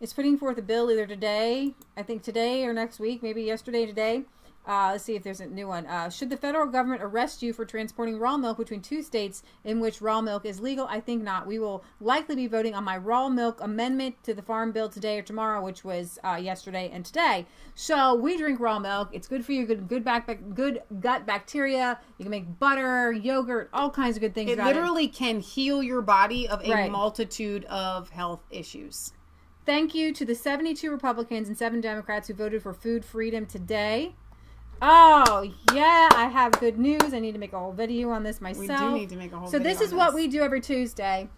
Speaker 2: is putting forth a bill either today, I think today or next week, maybe yesterday, today. Let's see if there's a new one. Should the federal government arrest you for transporting raw milk between two states in which raw milk is legal? I think not. We will likely be voting on my raw milk amendment to the farm bill today or tomorrow, which was yesterday and today. So we drink raw milk. It's good for you, good gut bacteria. You can make butter, yogurt, all kinds of good things.
Speaker 1: It literally can heal your body of a multitude of health issues.
Speaker 2: Thank you to the 72 Republicans and 7 Democrats who voted for food freedom today. Oh, yeah, I have good news. I need to make a whole video on this myself.
Speaker 1: We do need to make a whole video
Speaker 2: on this. So this is what we do every Tuesday.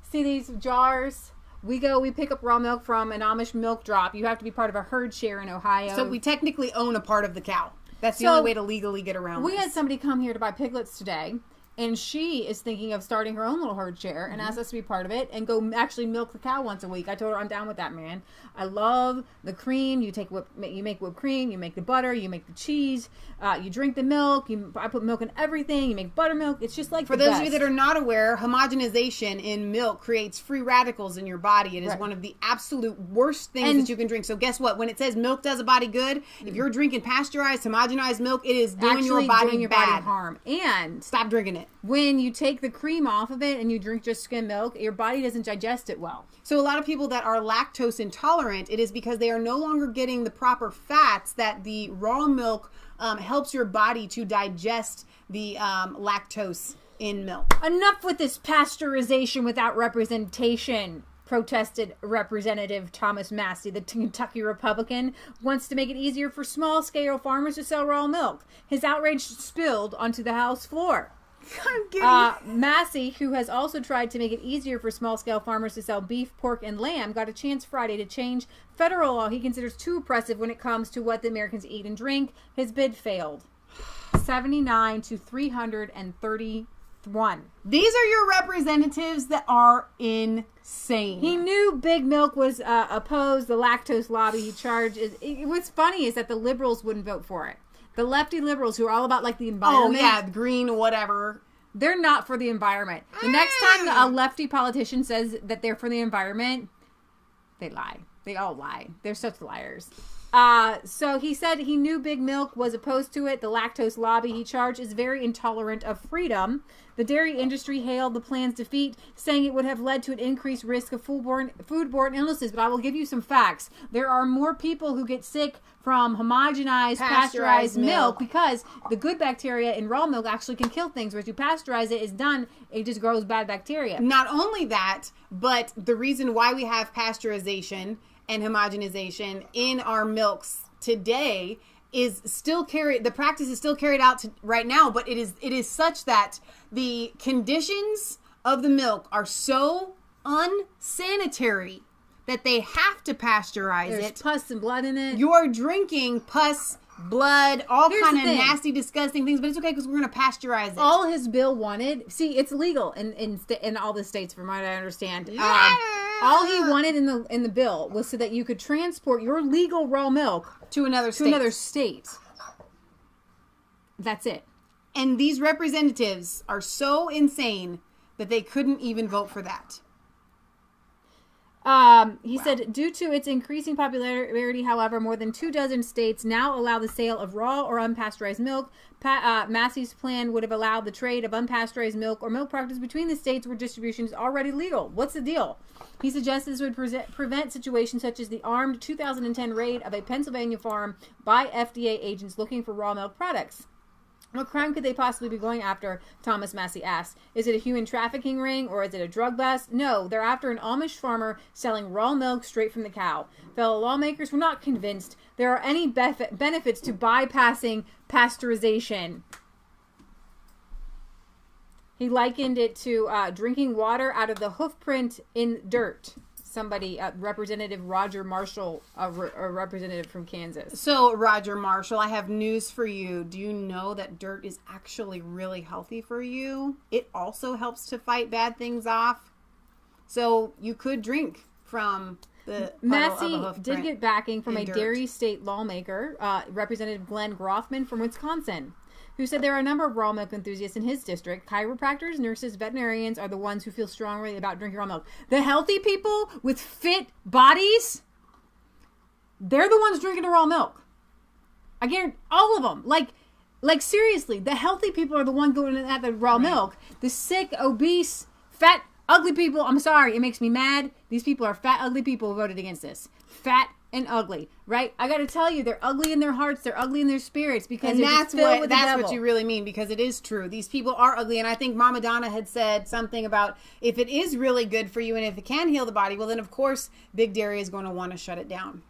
Speaker 2: See these jars? We pick up raw milk from an Amish milk drop. You have to be part of a herd share in Ohio.
Speaker 1: So we technically own a part of the cow. That's the only way to legally get around
Speaker 2: this. We had somebody come here to buy piglets today. And she is thinking of starting her own little herd share and asked us to be part of it and go actually milk the cow once a week. I told her I'm down with that, man. I love the cream. You make whipped cream. You make the butter. You make the cheese. You drink the milk. I put milk in everything. You make buttermilk. It's just like
Speaker 1: for those of you that are not aware, homogenization in milk creates free radicals in your body. It is one of the absolute worst things that you can drink. So guess what? When it says milk does a body good, if you're drinking pasteurized, homogenized milk, it is doing your body bad
Speaker 2: harm. And
Speaker 1: stop drinking it.
Speaker 2: When you take the cream off of it and you drink just skim milk, your body doesn't digest it well.
Speaker 1: So a lot of people that are lactose intolerant, it is because they are no longer getting the proper fats that the raw milk helps your body to digest the lactose in milk.
Speaker 2: Enough with this pasteurization without representation, protested Representative Thomas Massey, the Kentucky Republican, wants to make it easier for small-scale farmers to sell raw milk. His outrage spilled onto the House floor. Massey, who has also tried to make it easier for small-scale farmers to sell beef, pork, and lamb, got a chance Friday to change federal law he considers too oppressive when it comes to what the Americans eat and drink. His bid failed. 79 to 331.
Speaker 1: These are your representatives that are insane.
Speaker 2: He knew Big Milk was opposed, the lactose lobby he charged. What's funny is that the liberals wouldn't vote for it. The lefty liberals who are all about like the environment.
Speaker 1: Oh yeah, green, whatever.
Speaker 2: They're not for the environment. The next time a lefty politician says that they're for the environment, they lie. They all lie. They're such liars. So he said he knew Big Milk was opposed to it. The lactose lobby he charged is very intolerant of freedom. The dairy industry hailed the plan's defeat, saying it would have led to an increased risk of foodborne illnesses. But I will give you some facts. There are more people who get sick from homogenized, pasteurized milk because the good bacteria in raw milk actually can kill things. Whereas you pasteurize it, it's done. It just grows bad bacteria.
Speaker 1: Not only that, but the reason why we have pasteurization and homogenization in our milks today is still the practice is still carried out right now, but it is such that the conditions of the milk are so unsanitary that they have to pasteurize it.
Speaker 2: There's pus and blood in it.
Speaker 1: You're drinking pus, blood, all kind of nasty, disgusting things, but it's okay because we're going to pasteurize it.
Speaker 2: All his bill wanted, see, it's legal in all the states, from what I understand. All he wanted in the bill was so that you could transport your legal raw milk
Speaker 1: to another
Speaker 2: state. That's it.
Speaker 1: And these representatives are so insane that they couldn't even vote for that.
Speaker 2: He said, due to its increasing popularity, however, more than 24 states now allow the sale of raw or unpasteurized milk. Massey's plan would have allowed the trade of unpasteurized milk or milk products between the states where distribution is already legal. What's the deal? He suggests this would prevent situations such as the armed 2010 raid of a Pennsylvania farm by FDA agents looking for raw milk products. What crime could they possibly be going after? Thomas Massey asked. Is it a human trafficking ring or is it a drug bust? No, they're after an Amish farmer selling raw milk straight from the cow. Fellow lawmakers were not convinced there are any benefits to bypassing pasteurization. He likened it to drinking water out of the hoof print in dirt. Somebody, Representative Roger Marshall, a representative from Kansas.
Speaker 1: So, Roger Marshall, I have news for you. Do you know that dirt is actually really healthy for you? It also helps to fight bad things off. So, you could drink from the
Speaker 2: Massey did get backing from a dairy state lawmaker, Representative Glenn Grothman from Wisconsin, who said there are a number of raw milk enthusiasts in his district. Chiropractors, nurses, veterinarians are the ones who feel strongly about drinking raw milk. The healthy people with fit bodies, they're the ones drinking the raw milk. I guarantee all of them. Like seriously, the healthy people are the ones going at the raw milk. The sick, obese, fat, ugly people, I'm sorry, it makes me mad. These people are fat, ugly people who voted against this. Fat and ugly, right? I got to tell you, they're ugly in their hearts, they're ugly in their spirits, because
Speaker 1: that's what you really mean, because it is true. These people are ugly, and I think Mama Donna had said something about if it is really good for you and if it can heal the body, well then of course Big Dairy is going to want to shut it down.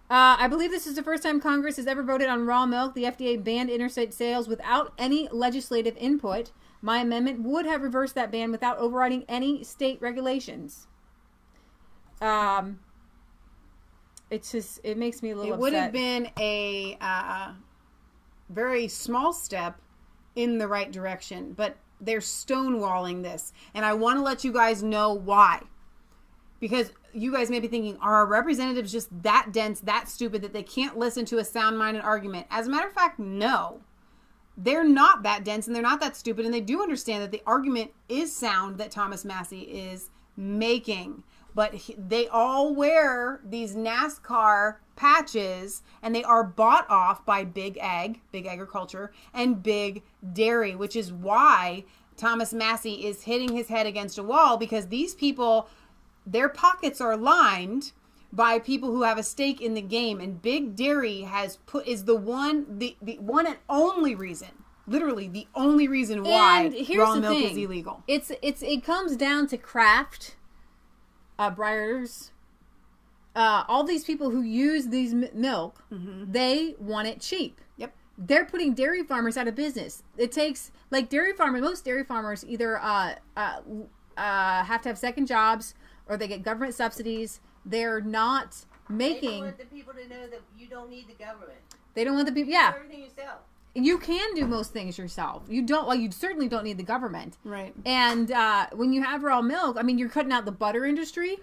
Speaker 2: I believe this is the first time Congress has ever voted on raw milk. The FDA banned interstate sales without any legislative input. My amendment would have reversed that ban without overriding any state regulations. It's just, it makes me a little upset.
Speaker 1: It would have been a very small step in the right direction, but they're stonewalling this. And I want to let you guys know why. Because you guys may be thinking, are our representatives just that dense, that stupid, that they can't listen to a sound-minded argument? As a matter of fact, no. They're not that dense and they're not that stupid, and they do understand that the argument is sound that Thomas Massey is making. But they all wear these NASCAR patches, and they are bought off by Big Ag, Big Agriculture, and Big Dairy, which is why Thomas Massey is hitting his head against a wall, because these people, their pockets are lined by people who have a stake in the game, and Big Dairy is the one and only reason, literally the only reason why raw milk is illegal.
Speaker 2: It comes down to Kraft, Breyers, all these people who use these milk, they want it cheap.
Speaker 1: Yep.
Speaker 2: They're putting dairy farmers out of business. It takes, most dairy farmers either have to have second jobs or they get government subsidies. They're not making...
Speaker 3: They don't want the people to know that you don't need the government.
Speaker 2: They don't want the people...
Speaker 3: You
Speaker 2: Yeah.
Speaker 3: do everything yourself.
Speaker 2: You can do most things yourself. You don't... Well, you certainly don't need the government.
Speaker 1: Right.
Speaker 2: And when you have raw milk, I mean, you're cutting out the butter industry.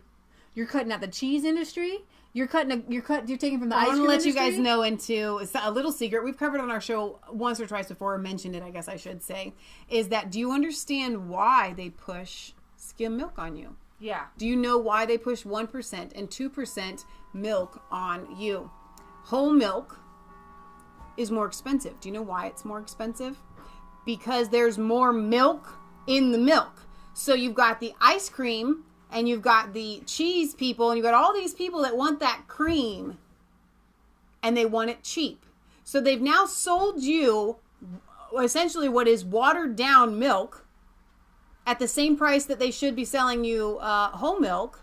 Speaker 2: You're cutting out the cheese industry. You're taking from the ice cream industry.
Speaker 1: I want to let you guys know into a little secret we've covered on our show once or twice before, or mentioned it, I guess I should say, is that, do you understand why they push skim milk on you?
Speaker 2: Yeah.
Speaker 1: Do you know why they push 1% and 2% milk on you? Whole milk is more expensive. Do you know why it's more expensive? Because there's more milk in the milk. So you've got the ice cream and you've got the cheese people and you've got all these people that want that cream and they want it cheap. So they've now sold you essentially what is watered down milk at the same price that they should be selling you whole milk.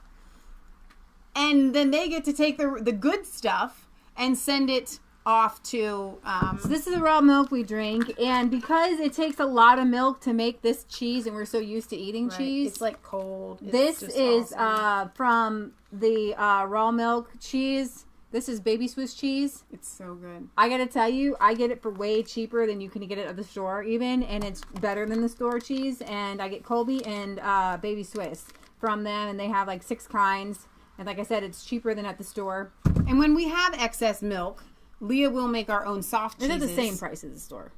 Speaker 1: And then they get to take the good stuff and send it off to...
Speaker 2: So this is the raw milk we drink. And because it takes a lot of milk to make this cheese, and we're so used to eating cheese.
Speaker 1: It's like cold.
Speaker 2: This is awesome. From the raw milk cheese. This is baby Swiss cheese.
Speaker 1: It's so good.
Speaker 2: I gotta tell you, I get it for way cheaper than you can get it at the store even, and it's better than the store cheese. And I get Colby and baby Swiss from them, and they have like 6 kinds. And like I said, it's cheaper than at the store.
Speaker 1: And when we have excess milk, Leah will make our own soft cheeses.
Speaker 2: They're the same price as the store.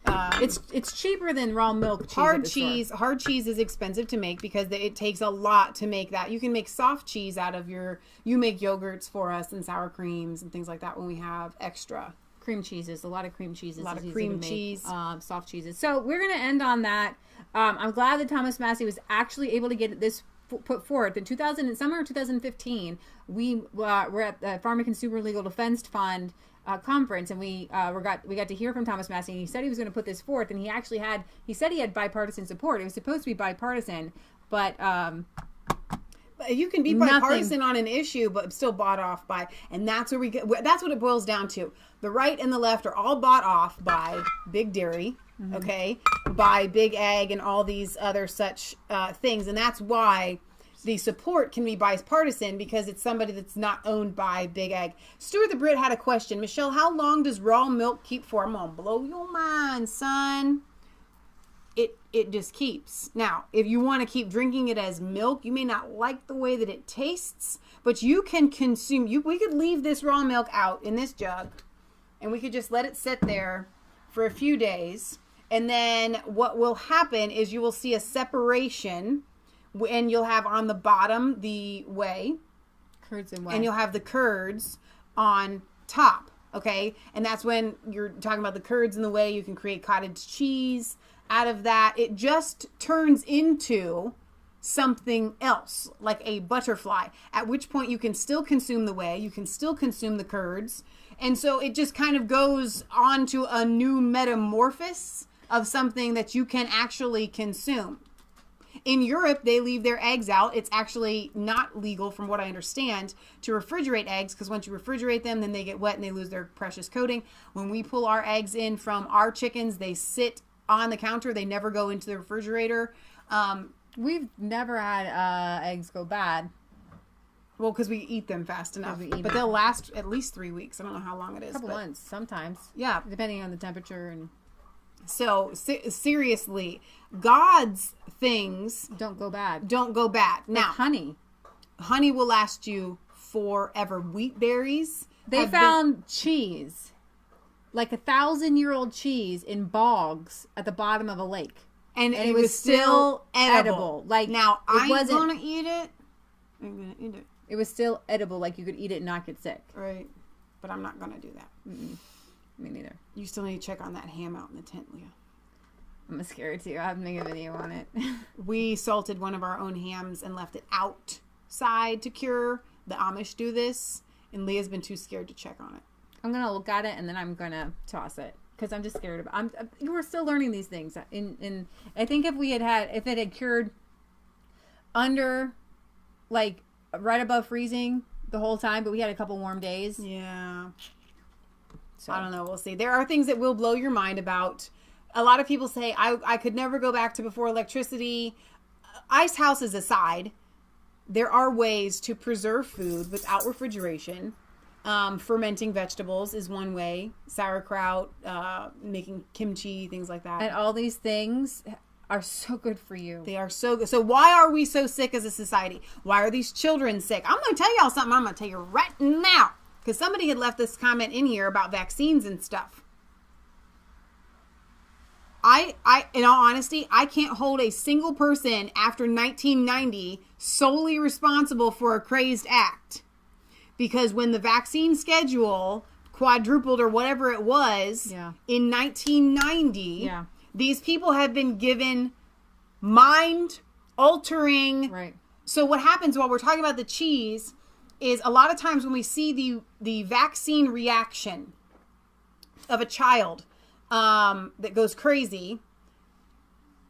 Speaker 2: It's cheaper than raw milk cheese.
Speaker 1: Hard cheese is expensive to make because it takes a lot to make that. You can make soft cheese out of you make yogurts for us and sour creams and things like that when we have extra.
Speaker 2: Cream cheeses, a lot of cream cheeses.
Speaker 1: A lot of cream cheese.
Speaker 2: Soft cheeses. So we're going to end on that. I'm glad that Thomas Massey was actually able to get this put forth. In summer of 2015, we were at the Farm and Consumer Legal Defense Fund conference, and we got to hear from Thomas Massey, and he said he was going to put this forth, and he said he had bipartisan support. It was supposed to be bipartisan, but
Speaker 1: you can be bipartisan on an issue, but still bought off by, and that's where that's what it boils down to. The right and the left are all bought off by big dairy, okay, by big ag and all these other such things, and that's why the support can be bipartisan, because it's somebody that's not owned by big ag. Stuart the Brit had a question. Michelle, how long does raw milk keep for? I'm gonna blow your mind, son. It just keeps. Now, if you want to keep drinking it as milk, you may not like the way that it tastes, but you can consume. We could leave this raw milk out in this jug, and we could just let it sit there for a few days, and then what will happen is you will see a separation, and you'll have on the bottom the whey,
Speaker 2: curds and whey,
Speaker 1: and you'll have the curds on top. Okay, and that's when you're talking about the curds and the whey. You can create cottage cheese out of that. It just turns into something else, like a butterfly, at which point you can still consume the whey, you can still consume the curds, and so it just kind of goes on to a new metamorphosis of something that you can actually consume. In Europe, they leave their eggs out. It's actually not legal, from what I understand, to refrigerate eggs, because once you refrigerate them, then they get wet and they lose their precious coating. When we pull our eggs in from our chickens, they sit on the counter. They never go into the refrigerator.
Speaker 2: We've never had eggs go bad.
Speaker 1: Well, because we eat them fast enough. But they'll last at least 3 weeks. I don't know how long it is.
Speaker 2: A couple months, sometimes.
Speaker 1: Yeah.
Speaker 2: Depending on the temperature. And
Speaker 1: so, seriously, God's things
Speaker 2: don't go bad.
Speaker 1: Don't go bad. Now,
Speaker 2: like
Speaker 1: honey will last you forever. Wheat berries.
Speaker 2: They found cheese, like 1,000-year-old cheese, in bogs at the bottom of a lake,
Speaker 1: and it was still edible.
Speaker 2: Like,
Speaker 1: now,
Speaker 2: I
Speaker 1: wasn't gonna eat it. I'm gonna eat it.
Speaker 2: It was still edible. Like, you could eat it and not get sick.
Speaker 1: Right, but I'm not gonna do that.
Speaker 2: Me neither.
Speaker 1: You still need to check on that ham out in the tent, Leah.
Speaker 2: I'm scared too. I have to make a video on it.
Speaker 1: We salted one of our own hams and left it outside to cure. The Amish do this, and Leah's been too scared to check on it.
Speaker 2: I'm gonna look at it and then I'm gonna toss it because I'm just scared of it. We're still learning these things. In I think if it had cured under, like, right above freezing the whole time, but we had a couple warm days.
Speaker 1: Yeah. So I don't know. We'll see. There are things that will blow your mind about. A lot of people say, I could never go back to before electricity. Ice houses aside, there are ways to preserve food without refrigeration. Fermenting vegetables is one way. Sauerkraut, making kimchi, things like that.
Speaker 2: And all these things are so good for you.
Speaker 1: They are so good. So why are we so sick as a society? Why are these children sick? I'm going to tell y'all something. I'm going to tell you right now. Because somebody had left this comment in here about vaccines and stuff. In all honesty, I can't hold a single person after 1990 solely responsible for a crazed act. Because when the vaccine schedule quadrupled or whatever it was in 1990, these people have been given mind-altering.
Speaker 2: Right.
Speaker 1: So what happens while we're talking about the cheese is a lot of times when we see the vaccine reaction of a child that goes crazy,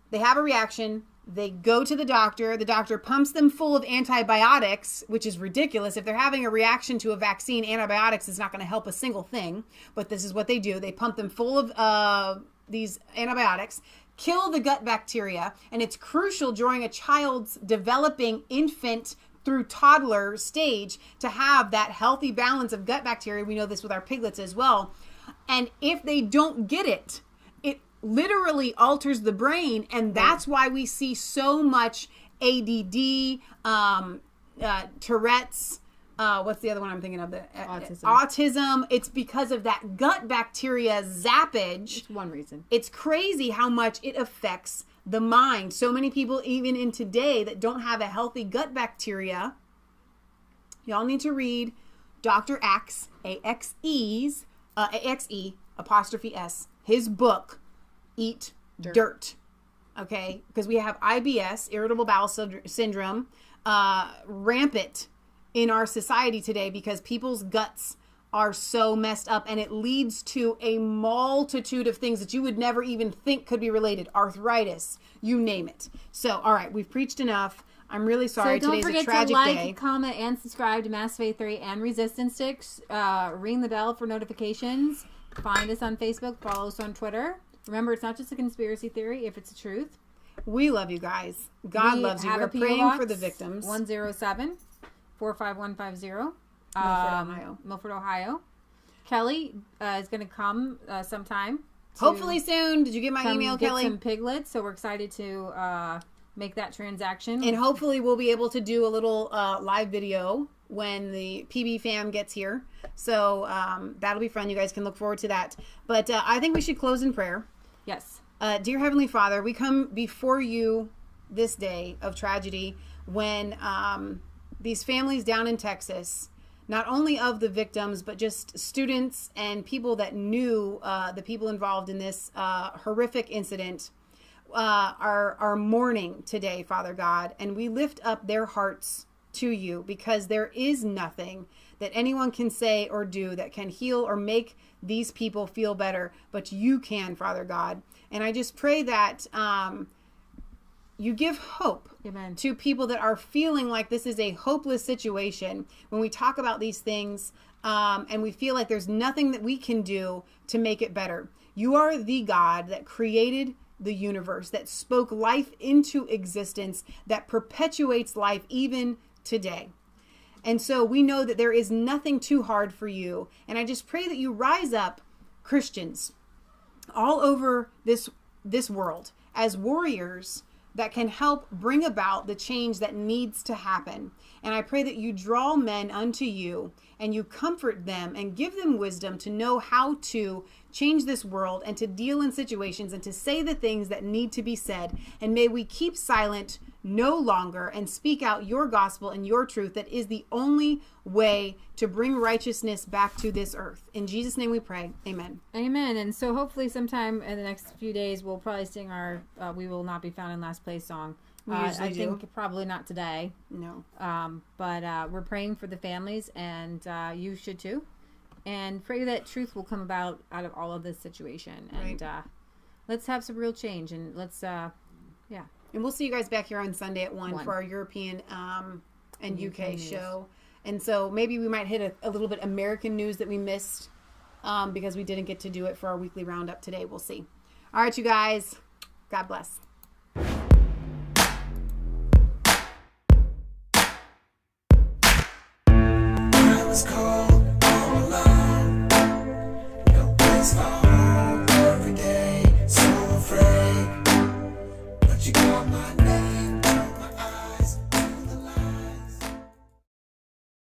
Speaker 1: they have a reaction, they go to the doctor pumps them full of antibiotics, which is ridiculous. If they're having a reaction to a vaccine, antibiotics is not going to help a single thing, but this is what they do. They pump them full of these antibiotics, kill the gut bacteria, and it's crucial during a child's developing infant through toddler stage to have that healthy balance of gut bacteria. We know this with our piglets as well. And if they don't get it, it literally alters the brain. And that's why we see so much ADD, Tourette's, what's the other one I'm thinking of?
Speaker 2: Autism.
Speaker 1: Autism. It's because of that gut bacteria zappage.
Speaker 2: It's one reason.
Speaker 1: It's crazy how much it affects the mind. So many people, even in today, that don't have a healthy gut bacteria. Y'all need to read Dr. Axe, A-X-E, apostrophe S, his book, Eat Dirt. Okay? Because we have IBS, irritable bowel syndrome, rampant in our society today because people's guts are so messed up, and it leads to a multitude of things that you would never even think could be related. Arthritis, you name it. So, all right, we've preached enough. I'm really sorry.
Speaker 2: So don't
Speaker 1: Today's a
Speaker 2: forget
Speaker 1: tragic
Speaker 2: to like,
Speaker 1: day.
Speaker 2: comment, and subscribe to Mass Faith Theory and Resistance Sticks. Ring the bell for notifications. Find us on Facebook. Follow us on Twitter. Remember, it's not just a conspiracy theory if it's the truth.
Speaker 1: We love you guys. God loves you. We're praying for the victims.
Speaker 2: 107 45150. Milford, Ohio. Kelly is going to come sometime.
Speaker 1: Hopefully soon. Did you get my email,
Speaker 2: get
Speaker 1: Kelly?
Speaker 2: Some piglets, so we're excited to make that transaction.
Speaker 1: And hopefully we'll be able to do a little live video when the PB fam gets here. So that'll be fun. You guys can look forward to that. But I think we should close in prayer.
Speaker 2: Yes.
Speaker 1: Dear Heavenly Father, we come before you this day of tragedy when these families down in Texas, not only of the victims, but just students and people that knew the people involved in this horrific incident, are mourning today, Father God. And we lift up their hearts to you because there is nothing that anyone can say or do that can heal or make these people feel better, but you can, Father God. And I just pray that you give hope to people that are feeling like this is a hopeless situation when we talk about these things and we feel like there's nothing that we can do to make it better. You are the God that created the universe, that spoke life into existence, that perpetuates life even today. And so we know that there is nothing too hard for you. And I just pray that you rise up Christians all over this world as warriors that can help bring about the change that needs to happen. And I pray that you draw men unto you and you comfort them and give them wisdom to know how to change this world and to deal in situations and to say the things that need to be said. And may we keep silent no longer and speak out your gospel and your truth that is the only way to bring righteousness back to this earth. In Jesus' name we pray. Amen.
Speaker 2: Amen. And so hopefully sometime in the next few days we'll probably sing our We Will Not Be Found in Last Place song. I think probably not today.
Speaker 1: No.
Speaker 2: But we're praying for the families, and you should too. And pray that truth will come out of all of this situation. And let's have some real change. And let's, yeah.
Speaker 1: And we'll see you guys back here on Sunday at 1 for our European and UK show. And so maybe we might hit a little bit American news that we missed because we didn't get to do it for our weekly roundup today. We'll see. All right, you guys. God bless.
Speaker 7: I was cold.